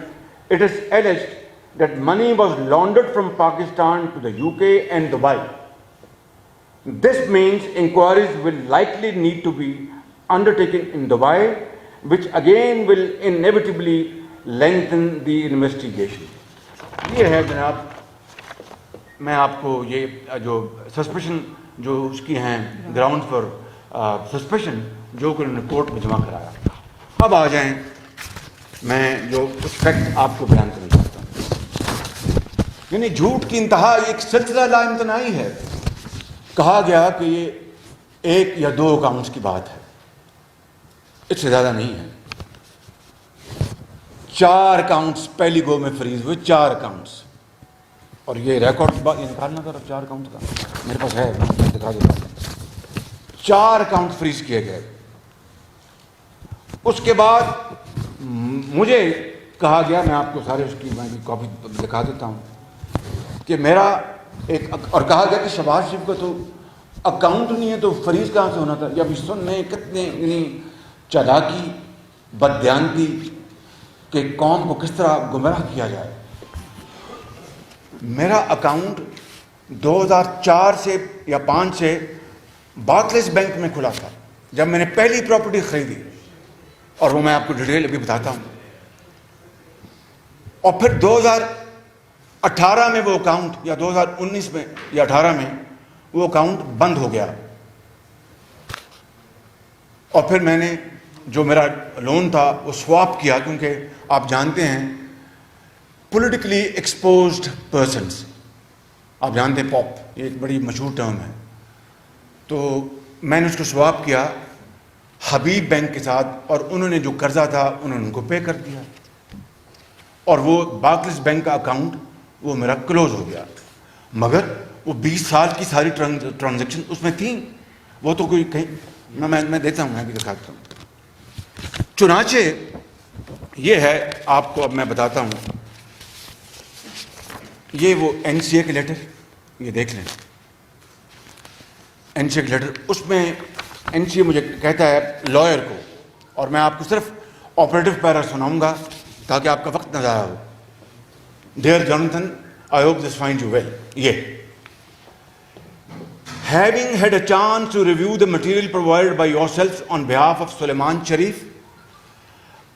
it is alleged that money was laundered from Pakistan to the UK and Dubai. This means inquiries will likely need to be undertaken in Dubai, which again will inevitably lengthen the investigation. یہ ہے جناب، میں آپ کو یہ جو suspicion جو اس کی ہیں گراؤنڈ فار سسپیشن جو کہ انہوں نے کورٹ میں جمع کرایا. اب آ جائیں میں جو اس فیکٹ آپ کو بیان کرنا چاہتا ہوں. یعنی جھوٹ کی انتہا ایک سلسلہ لا امتناعی ہے. کہا گیا کہ یہ 1 یا 2 اکاؤنٹس کی بات ہے، اس سے زیادہ نہیں ہے. 4 اکاؤنٹس پہلی گو میں فریز ہوئے، 4 اکاؤنٹس. اور یہ ریکارڈ یہ نکالنا تھا 4 اکاؤنٹ کا، میرے پاس ہے، دکھا دیتا ہوں. 4 اکاؤنٹ فریز کیے گئے. اس کے بعد مجھے کہا گیا, میں آپ کو سارے اس کی کاپی دکھا دیتا ہوں, کہ میرا ایک, اور کہا گیا کہ شہباز شریف کا تو اکاؤنٹ نہیں ہے تو فریض کہاں سے ہونا تھا. یا ابھی سن میں کتنے چالاکی, بددیانتی کہ قوم کو کس طرح گمراہ کیا جائے. میرا اکاؤنٹ 2004 سے یا 5 سے بارکلیز بینک میں کھلا تھا جب میں نے پہلی پراپرٹی خریدی, اور وہ میں آپ کو ڈیٹیل ابھی بتاتا ہوں. اور پھر 2018 میں وہ اکاؤنٹ, یا 2019 میں یا 18 میں وہ اکاؤنٹ بند ہو گیا. اور پھر میں نے جو میرا لون تھا وہ سواپ کیا, کیونکہ آپ جانتے ہیں پولیٹیکلی ایکسپوزڈ پرسنس, آپ جانتے ہیں پاپ, یہ ایک بڑی مشہور ٹرم ہے. تو میں نے اس کو سواپ کیا حبیب بینک کے ساتھ, اور انہوں نے جو قرضہ تھا انہوں نے ان کو پے کر دیا, اور وہ بارکلیز بینک کا اکاؤنٹ وہ میرا کلوز ہو گیا. مگر وہ 20 سال کی ساری ٹرانزیکشن اس میں تھیں, وہ تو کوئی کہیں میں دیتا ہوں, میں بھی دکھاتا ہوں. چنانچہ یہ ہے, آپ کو اب میں بتاتا ہوں, یہ وہ این سی اے کے لیٹر, یہ دیکھ لیں این سی اے کے لیٹر. اس میں این سی اے مجھے کہتا ہے لائر کو, اور میں آپ کو صرف آپریٹو پیرا سناؤں گا تاکہ آپ کا وقت نہ ضائع ہو. Dear Jonathan, I hope this find you well. یہ having had a chance to review the material provided by yourselves on behalf of Sulaiman Sharif,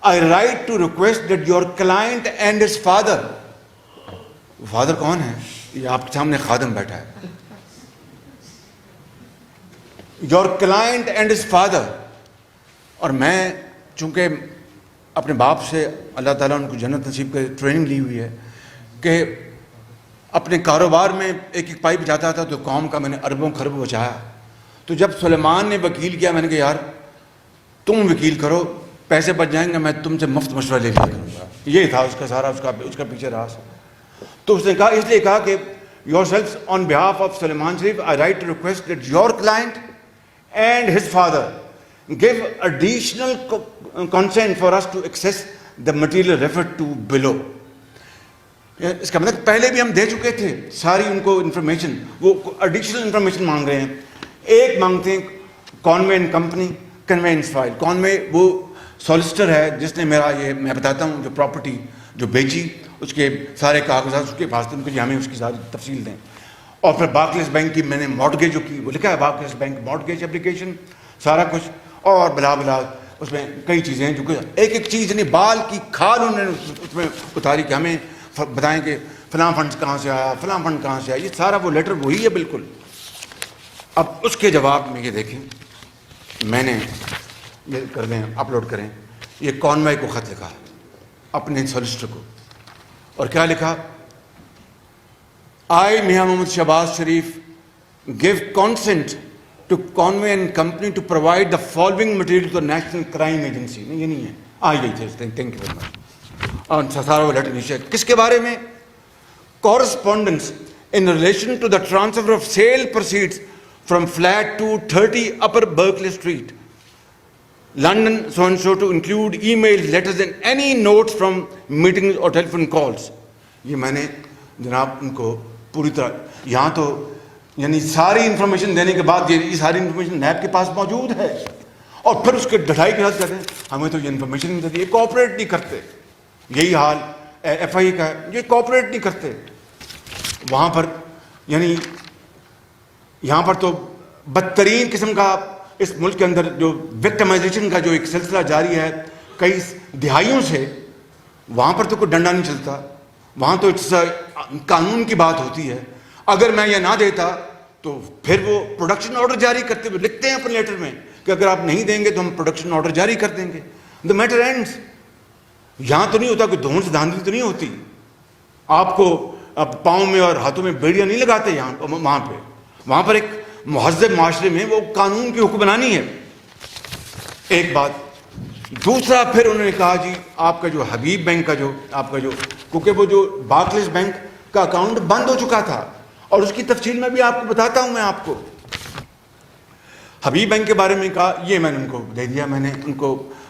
I write to request that your client and his father, father کون ہے؟ یہ آپ کے سامنے خادم بیٹھا ہے. Your client and his father, اور میں چونکہ اپنے باپ سے اللہ تعالیٰ ان کو جنت نصیب کر ٹریننگ لی ہوئی ہے کہ اپنے کاروبار میں ایک ایک پائی بچاتا تھا, تو قوم کا میں نے اربوں خربوں بچایا. تو جب سلیمان نے وکیل کیا, میں نے کہا یار تم وکیل کرو, پیسے بچ جائیں گے, میں تم سے مفت مشورہ لے لیا کروں گا. یہ تھا اس کا سارا, اس کا پیچھے راز. تو اس نے کہا, اس لیے کہا کہ yourself on behalf of Sulaiman Sharif I write to request that your client and his father give additional consent for us to access the material referred to below. اس کا مطلب پہلے بھی ہم دے چکے تھے ساری ان کو انفارمیشن, وہ ایڈیشنل انفارمیشن مانگ رہے ہیں. ایک مانگتے ہیں کانوے اینڈ کمپنی کنوینس فائل. کانوے وہ سالسٹر ہے جس نے میرا, یہ میں بتاتا ہوں, جو پراپرٹی جو بیچی اس کے سارے کاغذات اس کے پاس تھے, ان کو ہمیں اس کی ساری تفصیل دیں. اور پھر بارکلیز بینک کی میں نے مارٹگیج جو کی, وہ لکھا ہے بارکلیز بینک مارٹگیج اپلیکیشن, سارا کچھ, اور بلا بلا اس میں کئی چیزیں ہیں جو کہ ایک ایک چیز نہیں, بال کی کھال انہوں نے اس میں اتاری کہ ہمیں بتائیں کہ فلاں فنڈ کہاں سے آیا, فلاں فنڈ کہاں سے آیا. یہ سارا وہ لیٹر وہی ہے بالکل. اب اس کے جواب میں یہ دیکھیں, میں نے یہ کر دیں, اپلوڈ کریں, یہ کانوے کو خط لکھا اپنے سالسٹر کو, اور کیا لکھا, I میاں محمد شہباز شریف give consent to Conway and Company to provide the following material to the National Crime Agency. نہیں, یہ نہیں ہے, یہی تھے. Thank you very much. اور سارا وہ لیٹر نیچے کس کے بارے میں, correspondence in relation to the transfer of sale proceeds from flat 230 Upper Berkeley Street, London so and so, to include emails, letters and any notes from meetings or telephone calls. یہ میں نے جناب ان کو پوری طرح, یہاں تو یعنی ساری انفارمیشن دینے کے بعد یہ ساری انفارمیشن نیب کے پاس موجود ہے, اور پھر اس کے ڈٹائی کے ساتھ کہتے ہیں ہمیں تو یہ انفارمیشن نہیں دیتی. یہ کوآپریٹ نہیں کرتے. یہی حال ایف آئی کا ہے, یہ کوآپریٹ نہیں کرتے. وہاں پر یعنی یہاں پر تو بدترین قسم کا اس ملک کے اندر جو وکٹمائزیشن کا جو ایک سلسلہ جاری ہے کئی دہائیوں سے, وہاں پر تو کوئی ڈنڈا نہیں چلتا. وہاں تو قانون کی بات ہوتی ہے. اگر میں یہ نہ دیتا تو پھر وہ پروڈکشن آرڈر جاری کرتے ہوئے لکھتے ہیں اپنے لیٹر میں کہ اگر آپ نہیں دیں گے تو ہم پروڈکشن آرڈر جاری کر دیں گے. The matter ends. یہاں تو نہیں ہوتا, کوئی دھون سے دھاندلی تو نہیں ہوتی. آپ کو اب پاؤں میں اور ہاتھوں میں بیڑیاں نہیں لگاتے یہاں وہاں پہ. وہاں پر ایک مہذب معاشرے میں وہ قانون کی حکمرانی ہے. ایک بات. دوسرا پھر انہوں نے کہا جی آپ کا جو حبیب بینک کا جو آپ کا جو, کیونکہ وہ جو بارکلیز بینک کا اکاؤنٹ بند ہو چکا تھا, اور اس کی تفصیل میں بھی آپ کو بتاتا ہوں. میں آپ کو حبیب بینک کے بارے میں کہا, یہ میں نے ان کو دے دیا. میں نے ان کو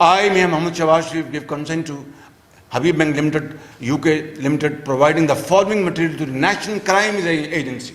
I, Mian Mohammad Shahbaz Sharif, give consent to Habib Bank Limited, UK Limited, providing the following material to the National Crime Agency.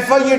FIA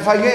FIA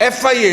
FIA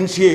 NCA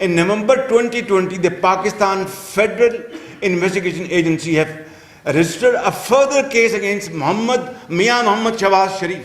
in November 2020 the Pakistan Federal Investigation Agency have registered a further case against Mian Mohammad Shahbaz Sharif.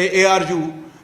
ARU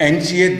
NCA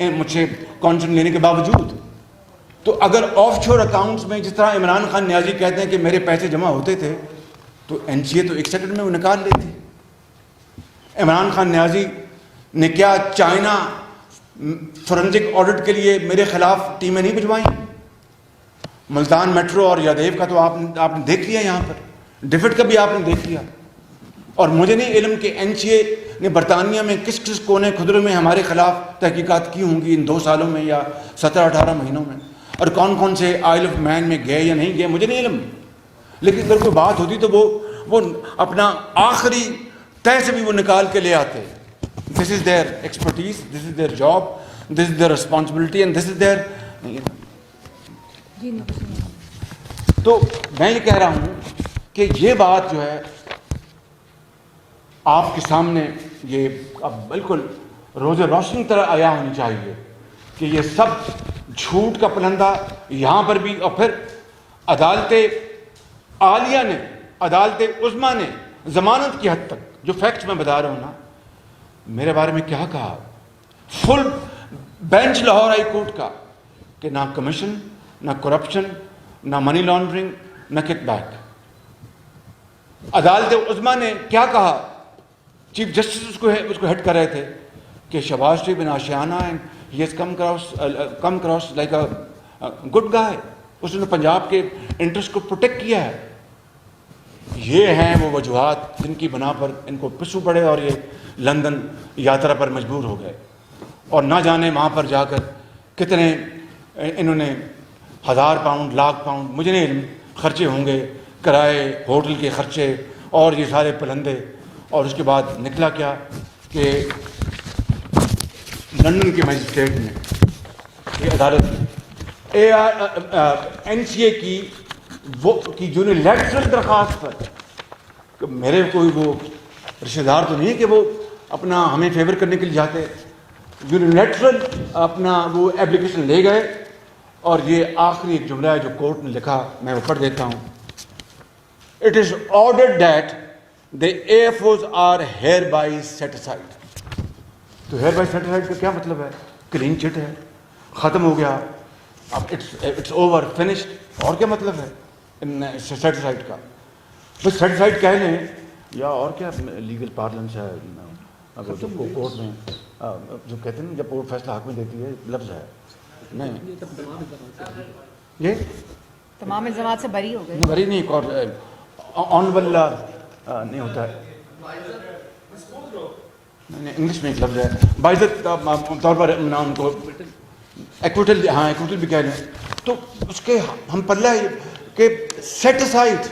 مجھ سے consonant لینے کے باوجود. تو اگر of شور accounts میں جس طرح عمران خان نیازی کہتے ہیں کہ میرے پیسے جمع ہوتے تھے, تو NCA تو 1 سیکنڈ میں وہ نکال لیتی. عمران خان نیازی نے کیا چائنا فورنزک آڈٹ کے لیے میرے خلاف ٹیمیں نہیں بھجوائیں؟ ملتان میٹرو اور یادیو کا تو آپ نے دیکھ لیا, یہاں پر ڈیفٹ کا بھی آپ نے دیکھ لیا. اور مجھے نہیں علم کہ NCA نے برطانیہ میں کس کس کونے خدرے میں ہمارے خلاف تحقیقات کی ہوں گی ان 2 سالوں میں یا 17-18 مہینوں میں, اور کون کون سے آئل آف مین میں گئے یا نہیں گئے, مجھے نہیں علم. لیکن اگر کوئی بات ہوتی تو وہ اپنا آخری طے سے بھی وہ نکال کے لے آتے. This is their expertise, this is their job, this is their responsibility and this is their. تو میں یہ کہہ رہا ہوں کہ یہ بات جو ہے آپ کے سامنے یہ اب بالکل روز روشنی طرح آیا ہونی چاہیے کہ یہ سب جھوٹ کا پلندہ یہاں پر بھی. اور پھر عدالت عالیہ نے, عدالت عظمیٰ نے ضمانت کی حد تک, جو فیکٹس میں بتا رہا ہوں نا, میرے بارے میں کیا کہا, full bench Lahore high court کا, کہ نہ کمیشن, نہ کرپشن, نہ منی لانڈرنگ, نہ کک بیک. عدالت عظمیٰ نے کیا کہا, چیف جسٹس اس کو ہیڈ کر رہے تھے, کہ شہباز شریف بن Ashiana and he has come across like a good guy. اس نے پنجاب کے انٹرسٹ کو پروٹیکٹ کیا ہے. یہ ہیں وہ وجوہات جن کی بنا پر ان کو پسو پڑے اور یہ لندن یاترا پر مجبور ہو گئے. اور نہ جانے وہاں پر جا کر کتنے انہوں نے 1000 پاؤنڈ, لاکھ پاؤنڈ, مجھے نہیں علم, خرچے ہوں گے, کرائے, ہوٹل کے خرچے اور یہ سارے پلندے. اور اس کے بعد نکلا کیا کہ لندن کے مجسٹریٹ نے, یہ عدالت NCA کی یونیلیٹرل درخواست پر, کہ میرے کوئی وہ رشتہ دار تو نہیں ہے کہ وہ اپنا ہمیں فیور کرنے کے لیے جاتے, یونیلیٹرل اپنا وہ اپلیکیشن لے گئے. اور یہ آخری ایک جملہ ہے جو کورٹ نے لکھا, میں وہ پڑھ دیتا ہوں. It is ordered that the AFOs are hereby set aside. تو hereby set aside کا کیا مطلب ہے؟ کلین چٹ ہے, ختم ہو گیا, اب it's over, finished. اور کیا مطلب ہے set aside کا؟ بس set aside کہہ لیں یا اور کیا لیگل پارلنس ہے, جب کورٹ میں جو کہتے ہیں جب کورٹ فیصلہ حق میں دیتی ہے, لفظ ہے نہیں, یہ تمام الزامات سے بری ہو گئے. بری نہیں, اور آنریبل نہیں ہوتا ہے, انگلش میں ایک لفظ ہے, باعزت طور پر ان کو ایکوٹل, ہاں ایکوٹل بھی کہہ لیں. تو اس کے ہم پلہ ہے کہ سیٹ اسائڈ.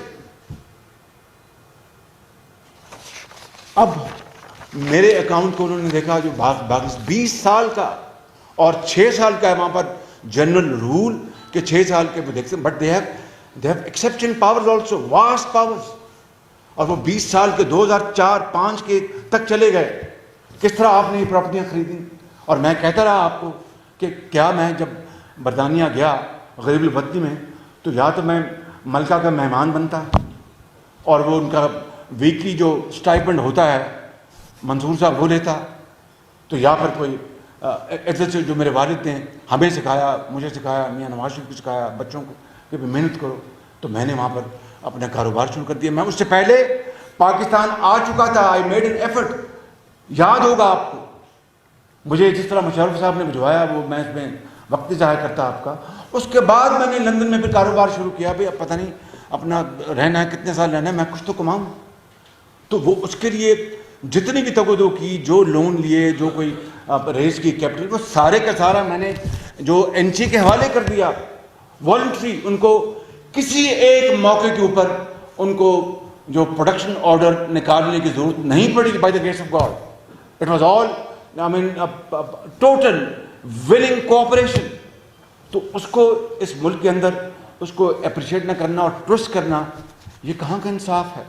اب میرے اکاؤنٹ کو انہوں نے دیکھا جو باقی 20 سال کا اور 6 سال کا ہے, وہاں پر جنرل رول کہ 6 سال کے وہ دیکھتے ہیں, but they have exception powers also, vast powers. اور وہ 20 سال کے 2004-5 کے تک چلے گئے. کس طرح آپ نے یہ پراپرٹیاں خریدیں. اور میں کہتا رہا آپ کو کہ کیا میں جب برطانیہ گیا غریب الوطنی میں, تو یا تو میں ملکہ کا مہمان بنتا اور وہ ان کا ویکلی جو اسٹائپنڈ ہوتا ہے منصور صاحب وہ لیتا, تو یا پھر کوئی عزت سے جو میرے والد نے ہمیں سکھایا, مجھے سکھایا, میاں نواز شریف کو سکھایا, بچوں کو کہ محنت کرو, تو میں نے وہاں پر اپنا کاروبار شروع کر دیا. میں اس سے پہلے پاکستان آ چکا تھا, آئی میڈ این ایفرٹ. یاد ہوگا آپ کو, مجھے جس طرح مشرف صاحب نے بھجوایا وہ میں اس میں وقت ضائع کرتا آپ کا. اس کے بعد میں نے لندن میں پھر کاروبار شروع کیا. بھائی اب پتہ نہیں اپنا رہنا ہے, کتنے سال رہنا ہے, میں کچھ تو کماؤں. تو وہ اس کے لیے جتنی بھی تقدو کی, جو لون لیے, جو کوئی ریز کی کیپٹل, وہ سارے کا سارا میں نے جو NCA کے حوالے کر دیا والنٹری. ان کو کسی ایک موقع کے اوپر ان کو جو پروڈکشن آرڈر نکالنے کی ضرورت نہیں پڑی. By the grace of God it was all I mean total willing cooperation. تو اس کو اس ملک کے اندر اس کو اپریشیٹ نہ کرنا اور ٹرسٹ کرنا, یہ کہاں کا انصاف ہے.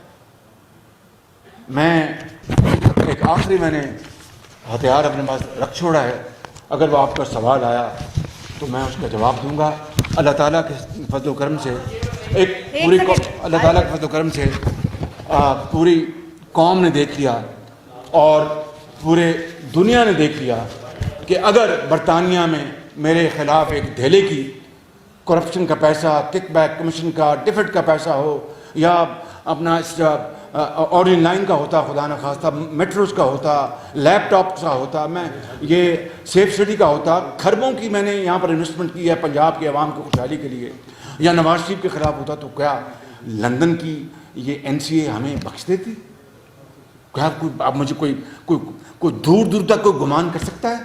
میں ایک آخری میں نے ہتھیار اپنے پاس رکھ چھوڑا ہے, اگر وہ آپ کا سوال آیا تو میں اس کا جواب دوں گا. اللہ تعالیٰ کے فضل و کرم سے اللہ تعالیٰ کے فضل و کرم سے پوری قوم نے دیکھ لیا اور پورے دنیا نے دیکھ لیا کہ اگر برطانیہ میں میرے خلاف ایک دھیلے کی کرپشن کا پیسہ، کک بیک کمیشن کا، ڈفٹ کا پیسہ ہو، یا اپنا آرڈن لائن کا ہوتا، خدا نہ خواستہ میٹروز کا ہوتا، لیپ ٹاپ کا ہوتا، میں یہ سیف سٹی کا ہوتا، کھربوں کی میں نے یہاں پر انویسٹمنٹ کی ہے پنجاب کے عوام کی خوشحالی کے لیے، یا نواز شریف کے خلاف ہوتا، تو کیا لندن کی یہ NCA ہمیں بخش دیتی؟ کیا اب مجھے کوئی دور دور تک کوئی گمان کر سکتا ہے؟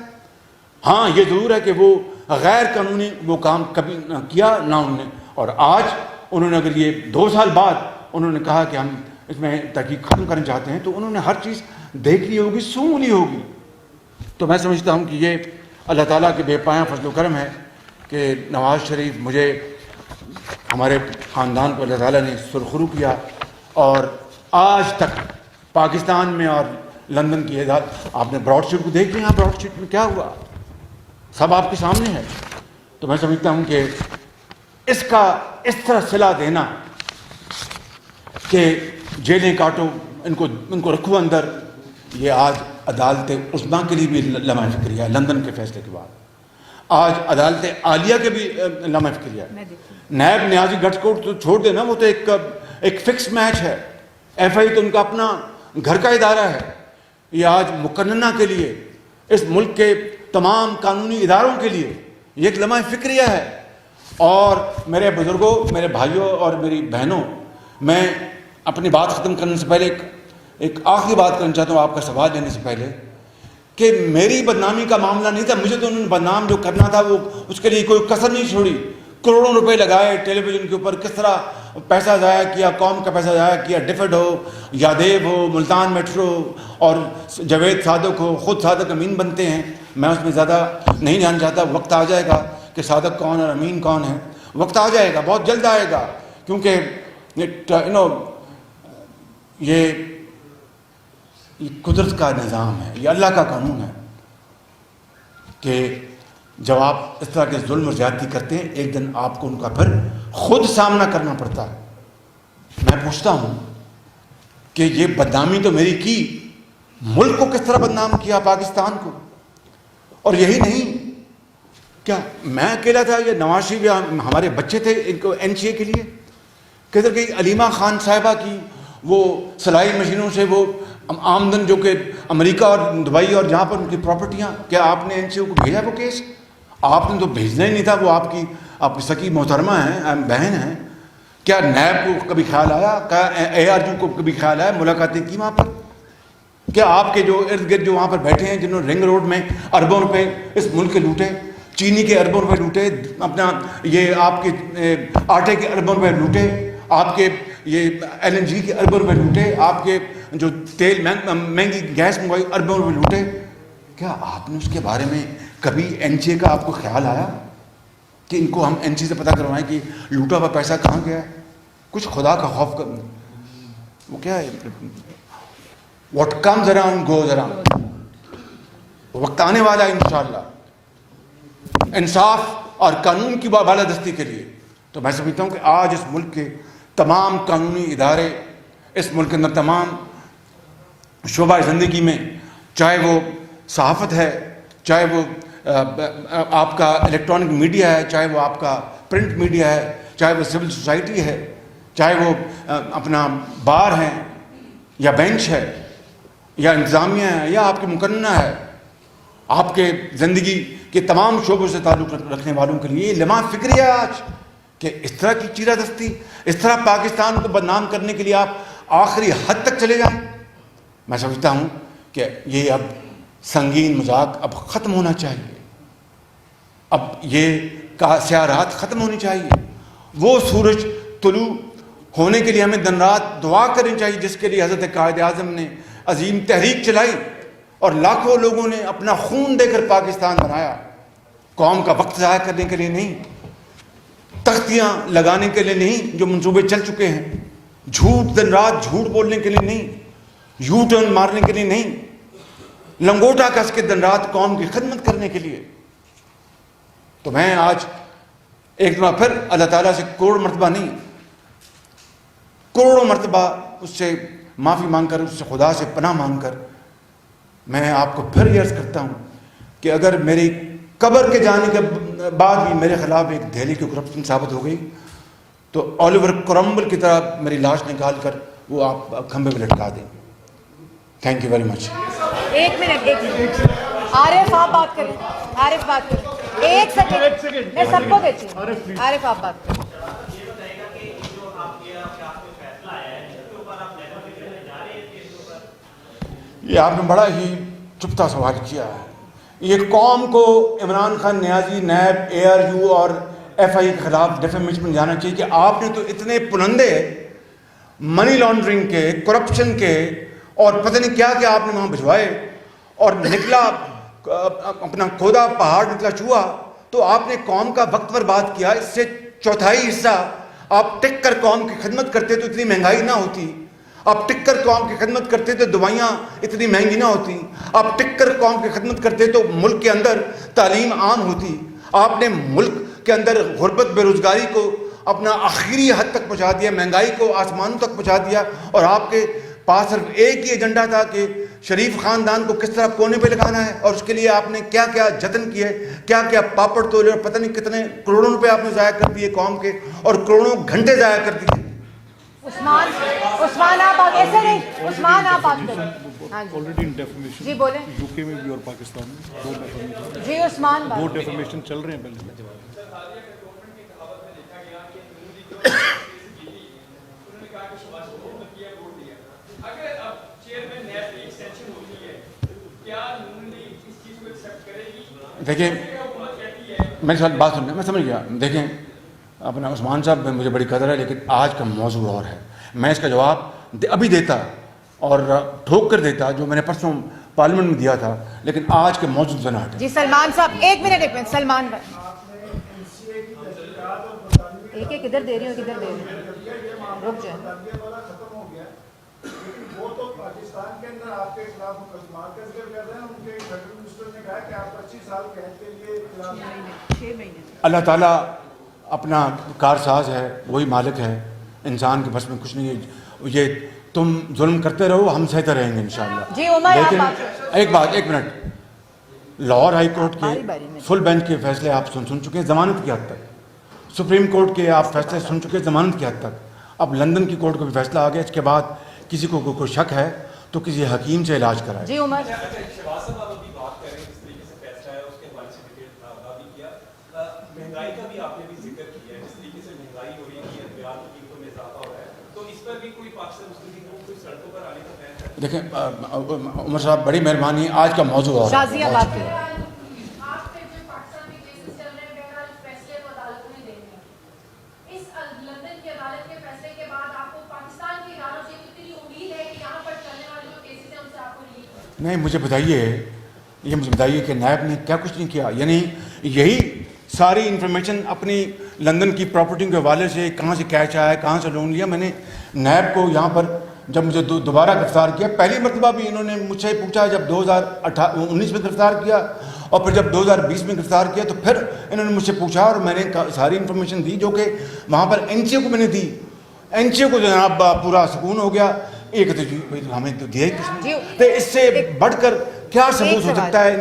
ہاں یہ ضرور ہے کہ وہ غیر قانونی وہ کام کبھی نہ کیا نہ انہوں نے، اور آج انہوں نے اگر یہ 2 سال بعد انہوں نے کہا کہ ہم اس میں تحقیق ختم کرنا چاہتے ہیں، تو انہوں نے ہر چیز دیکھ لی ہوگی، سونگ لی ہوگی. تو میں سمجھتا ہوں کہ یہ اللہ تعالیٰ کے بے پایاں فضل و کرم ہے کہ نواز شریف مجھے، ہمارے خاندان کو اللہ تعالیٰ نے سرخرو کیا، اور آج تک پاکستان میں اور لندن کی ہدایت، آپ نے براڈ شیٹ کو دیکھ لیا، براڈ شیٹ میں کیا ہوا سب آپ کے سامنے ہے. تو میں سمجھتا ہوں کہ اس کا اس طرح صلہ دینا کہ جیلیں کاٹو، ان کو رکھو اندر، یہ آج عدالت عظمیٰ کے لیے بھی لمحہ فکریہ ہے. لندن کے فیصلے کے بعد آج عدالت عالیہ کے بھی لمحہ فکریہ ہے. نیب نیازی گٹھ کو تو چھوڑ دینا، وہ تو ایک فکس میچ ہے. FI تو ان کا اپنا گھر کا ادارہ ہے. یہ آج مقننہ کے لیے، اس ملک کے تمام قانونی اداروں کے لیے یہ ایک لمحہ فکریہ ہے. اور میرے بزرگوں، میرے بھائیوں اور میری بہنوں، میں اپنی بات ختم کرنے سے پہلے ایک آخری بات کرنا چاہتا ہوں آپ کا سوال لینے سے پہلے، کہ میری بدنامی کا معاملہ نہیں تھا. مجھے تو انہوں نے بدنام جو کرنا تھا وہ اس کے لیے کوئی کسر نہیں چھوڑی. کروڑوں روپے لگائے ٹیلی ویژن کے اوپر، کس طرح پیسہ ضائع کیا، قوم کا پیسہ ضائع کیا. ڈفڈ ہو، یادیب ہو، ملتان میٹرو اور جاوید صادق ہو، خود صادق امین بنتے ہیں. میں اس میں زیادہ نہیں جانا چاہتا. وقت آ جائے گا کہ صادق کون اور امین کون ہے، وقت آ جائے گا، بہت جلد آئے گا. کیونکہ یہ قدرت کا نظام ہے، یہ اللہ کا قانون ہے کہ جب آپ اس طرح کے ظلم اور زیادتی کرتے ہیں، ایک دن آپ کو ان کا پھر خود سامنا کرنا پڑتا ہے. میں پوچھتا ہوں کہ یہ بدنامی تو میری کی، ملک کو کس طرح بدنام کیا، پاکستان کو. اور یہی نہیں، کیا میں اکیلا تھا؟ یہ نواز شریف یا ہمارے بچے تھے ان کو NCA کے لیے؟ کدھر گئی علیمہ خان صاحبہ کی وہ سلائی مشینوں سے وہ آمدن جو کہ امریکہ اور دبئی اور جہاں پر ان کی پراپرٹیاں، کیا آپ نے NCA کو بھیجا وہ کیس؟ آپ نے تو بھیجنا ہی نہیں تھا. وہ آپ کی سکی محترمہ ہیں، بہن ہیں. کیا نیب کو کبھی خیال آیا؟ کیا ARG کو کبھی خیال آیا؟ ملاقاتیں کی وہاں پر؟ کیا آپ کے جو ارد گرد جو وہاں پر بیٹھے ہیں، جنہوں نے رنگ روڈ میں اربوں روپے اس ملک کے لوٹے، چینی کے اربوں روپے لوٹے، اپنا یہ آپ کے آٹے کے اربوں روپے لوٹے، آپ کے یہ LNG کے اربوں روپے لوٹے، آپ کے جو تیل مہنگی گیس منگوائی اربوں روپے لوٹے، کیا آپ نے اس کے بارے میں کبھی NCA کا آپ کو خیال آیا کہ ان کو ہم NCA سے پتہ کروائیں کہ لوٹا ہوا پیسہ کہاں گیا ہے؟ کچھ خدا کا خوف کر، وہ کیا ہے، what comes around goes around. وقت آنے والا ہے انشاءاللہ انصاف اور قانون کی بالادستی کے لیے. تو میں سمجھتا ہوں کہ آج اس ملک کے تمام قانونی ادارے، اس ملک کے اندر تمام شعبہ زندگی میں، چاہے وہ صحافت ہے، چاہے وہ آپ کا الیکٹرانک میڈیا ہے، چاہے وہ آپ کا پرنٹ میڈیا ہے، چاہے وہ سول سوسائٹی ہے، چاہے وہ اپنا بار ہیں یا بینچ ہے یا انتظامیہ ہے یا آپ کی مقننہ ہے، آپ کے زندگی کے تمام شعبوں سے تعلق رکھنے والوں کے لیے یہ لمحہ فکریہ ہے آج کہ اس طرح کی چیرہ دستی، اس طرح پاکستان کو بدنام کرنے کے لیے آپ آخری حد تک چلے جائیں. میں سمجھتا ہوں کہ یہ اب سنگین مذاق اب ختم ہونا چاہیے. اب یہ سیاہ رات ختم ہونی چاہیے. وہ سورج طلوع ہونے کے لیے ہمیں دن رات دعا کرنی چاہیے جس کے لیے حضرت قائد اعظم نے عظیم تحریک چلائی اور لاکھوں لوگوں نے اپنا خون دے کر پاکستان بنایا. قوم کا وقت ضائع کرنے کے لیے نہیں، تختیاں لگانے کے لیے نہیں جو منصوبے چل چکے ہیں، جھوٹ دن رات جھوٹ بولنے کے لیے نہیں، یو ٹرن مارنے کے لیے نہیں، لنگوٹا کس کے دن رات قوم کی خدمت کرنے کے لیے. تو میں آج ایک بار پھر اللہ تعالیٰ سے کروڑ مرتبہ نہیں، کروڑوں مرتبہ اس سے معافی مانگ کر، اس سے خدا سے پناہ مانگ کر میں آپ کو پھر عرض کرتا ہوں کہ اگر میری قبر کے جانے کے بعد بھی میرے خلاف ایک دہلی کی کرپشن ثابت ہو گئی تو اولیور کرمبل کی طرح میری لاش نکال کر وہ آپ کھمبے پہ لٹکا دیں. Thank you very much. ایک منٹ عارف آپ بات کریں. عارف بات کریں. ایک سیکنڈ میں سب کو دیتی ہوں. عارف آپ بات کریں. یہ آپ نے بڑا ہی چپتا سوال کیا ہے. یہ قوم کو عمران خان نیازی، نیب، ARU اور FI کے خلاف ڈیفیمیشن میں جانا چاہیے کہ آپ نے تو اتنے پلندے منی لانڈرنگ کے، کرپشن کے اور پتہ نہیں کیا کیا آپ نے وہاں بھجوائے اور نکلا اپنا کھودا پہاڑ نکلا چوہا. تو آپ نے قوم کا وقت برباد کیا. اس سے چوتھائی حصہ آپ ٹک کر قوم کی خدمت کرتے تو اتنی مہنگائی نہ ہوتی. آپ ٹک کر قوم کی خدمت کرتے تو دوائیاں اتنی مہنگی نہ ہوتی. آپ ٹک کر قوم کی خدمت کرتے تو ملک کے اندر تعلیم عام ہوتی. آپ نے ملک کے اندر غربت، بے روزگاری کو اپنا آخری حد تک پہنچا دیا، مہنگائی کو آسمانوں تک پہنچا دیا. اور آپ کے پاس صرف ایک ہی ایجنڈا تھا کہ شریف خاندان کو کس طرح کونے پہ لگانا ہے. اور اس کے لیے آپ نے کیا کیا جتن کیے، کیا کیا پاپڑ تولے اور پتہ نہیں کتنے کروڑوں روپے آپ نے ضائع کر دیے قوم کے، اور کروڑوں گھنٹے ضائع کر دیے. عثمان آپ آگے سے نہیں. عثمان آپ بات کریں. آلریڈی ان ڈیفیمیشن جی بولیں. UK میں بھی اور پاکستان میں دو ڈیفیمیشن. جی عثمان دو ڈیفیمیشن چل رہے ہیں پہلے. دیکھیں میری ساتھ بات سن لیں، میں سمجھ گیا. دیکھیں اپنا عثمان صاحب میں مجھے بڑی قدر ہے، لیکن آج کا موضوع اور ہے. میں اس کا جواب ابھی دیتا اور ٹھوک کر دیتا جو میں نے پرسوں پارلیمنٹ میں دیا تھا، لیکن آج کے موضوع سے نہ ہٹے. جی سلمان صاحب ایک منٹ. سلمان بھائی ایک ادھر دے رہی ہوں، کدھر دے رہی ہوں، رک جائیں. وہ تو پاکستان کے اندر آپ کے خلاف مقدمات کر رہے ہیں. ان کے فیڈرل منسٹر نے کہا کہ آپ 25 سال قید کے لیے 6 مہینے. اللہ تعالیٰ اپنا کارساز ہے، وہی مالک ہے. انسان کے بس میں کچھ نہیں ہے. یہ تم ظلم کرتے رہو، ہم سہتے رہیں گے انشاءاللہ. جی عمر لیکن ایک منٹ، لاہور ہائی کورٹ کے فل بینچ کے فیصلے آپ سن چکے ہیں ضمانت کی حد تک. سپریم کورٹ کے آپ فیصلے سن چکے ہیں ضمانت کی حد تک. اب لندن کی کورٹ کا بھی فیصلہ آ گیا. اس کے بعد کسی کو کوئی شک ہے تو کسی حکیم سے علاج کرائے. جی عمر مہنگائی کا بھی آپ نے بھی ذکر کیا ہے، جس طریقے سے مہنگائی ہو رہی ہے، اختیار کی قیمتوں میں اضافہ ہو رہا ہے، تو اس پر بھی کوئی پاکستان مسلم کو کوئی سڑکوں پر آنے کا فیصلہ ہے؟ دیکھیں عمر صاحب بڑی مہربانی، آج کا موضوع اور شازیہ بات کریں. آپ کے جو پاکستان میں کیسز چل رہے ہیں بہرحال فیصلے تو عدالت نے دینے ہیں. اس لندن کی عدالت کے فیصلے کے بعد آپ کو پاکستان کی اداروں سے کتنی امید ہے کہ یہاں پر چلنے والے جو کیسز ہیں ان سے آپ کو ریلیف ہو؟ نہیں، مجھے بتائیے کہ نیب نے کیا کچھ نہیں کیا. یعنی یہی ساری انفارمیشن اپنی لندن کی پراپرٹی کے حوالے سے کہاں سے کیش آیا ہے، کہاں سے لون لیا. میں نے نیب کو یہاں پر جب مجھے دوبارہ گرفتار کیا، پہلی مرتبہ بھی انہوں نے مجھ سے پوچھا جب 2019 میں گرفتار کیا، اور پھر جب 2020 میں گرفتار کیا تو پھر انہوں نے مجھ سے پوچھا اور میں نے ساری انفارمیشن دی جو کہ وہاں پر NGO کو میں نے دی. NGO کو جناب پورا سکون ہو گیا. ایک تو جی ہمیں تو دیا ہی کچھ نہیں. تو اس سے بڑھ کر کیا ثبوت ہو سکتا ہے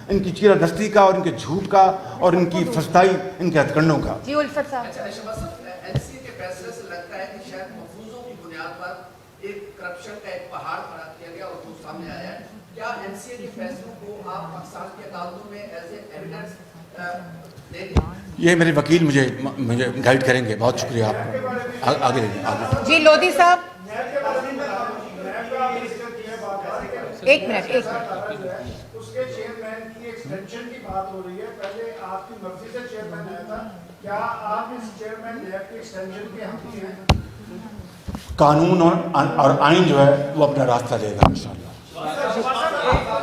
ان کی چیرہ دستی کا اور ان کے جھوٹ کا اور ان کی فستائی، ان کے ہتھکنڈوں کا. جی الفت صاحب NCA کے فیصلے سے لگتا ہے کہ شاید مفروضوں کی بنیاد پر ایک کرپشن کا ایک پہاڑ کھڑا کیا گیا اور وہ سامنے آیا ہے. کیا NCA کے فیصلوں کو آپ پاکستان کی عدالتوں میں ایز اے ایویڈنس دیں گے؟ یہ میرے وکیل مجھے گائیڈ کریں گے. بہت شکریہ آپ کو. آگے جی لودھی صاحب ایک منٹ. اس کے چیئرمین کی ایکسٹینشن کی بات ہو رہی ہے. پہلے آپ کی مرضی سے چیئرمین آیا تھا، کیا آپ اس چیئرمین نیب کی ایکسٹینشن کے حقیقی ہیں؟ قانون اور آئین جو ہے وہ اپنا راستہ لے گا انشاءاللہ.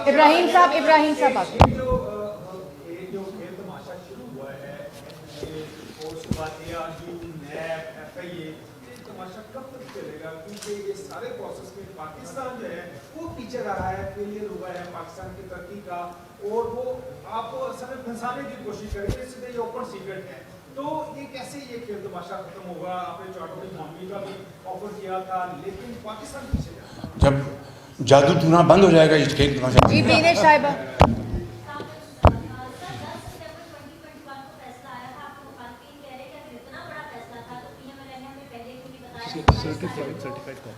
ابراہیم صاحب آپ جو کھیل تماشا شروع ہوا ہے اور اس کے بعد ARU، نیب، FIA، یہ تماشا کب تک چلے گا؟ کیونکہ یہ سارے پروسیس میں پاکستان جو ہے وہ پیچھے رہا ہے، فیلئر ہوا ہے پاکستان کی ترقی کا، اور وہ آپ کو اصل میں پھنسانے کی کوشش کریں گے. اس سے یہ اوپن سیکرٹ ہے. تو یہ کیسے یہ کھیل تماشا ختم ہوگا؟ آپ نے چارٹر اکانومی کا بھی آفر کیا تھا لیکن پاکستان پیچھے جا. جب جادو ٹونا بند ہو جائے گا اس کھیل تماشا. جی بینش صاحبہ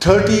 30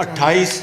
28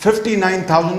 59,000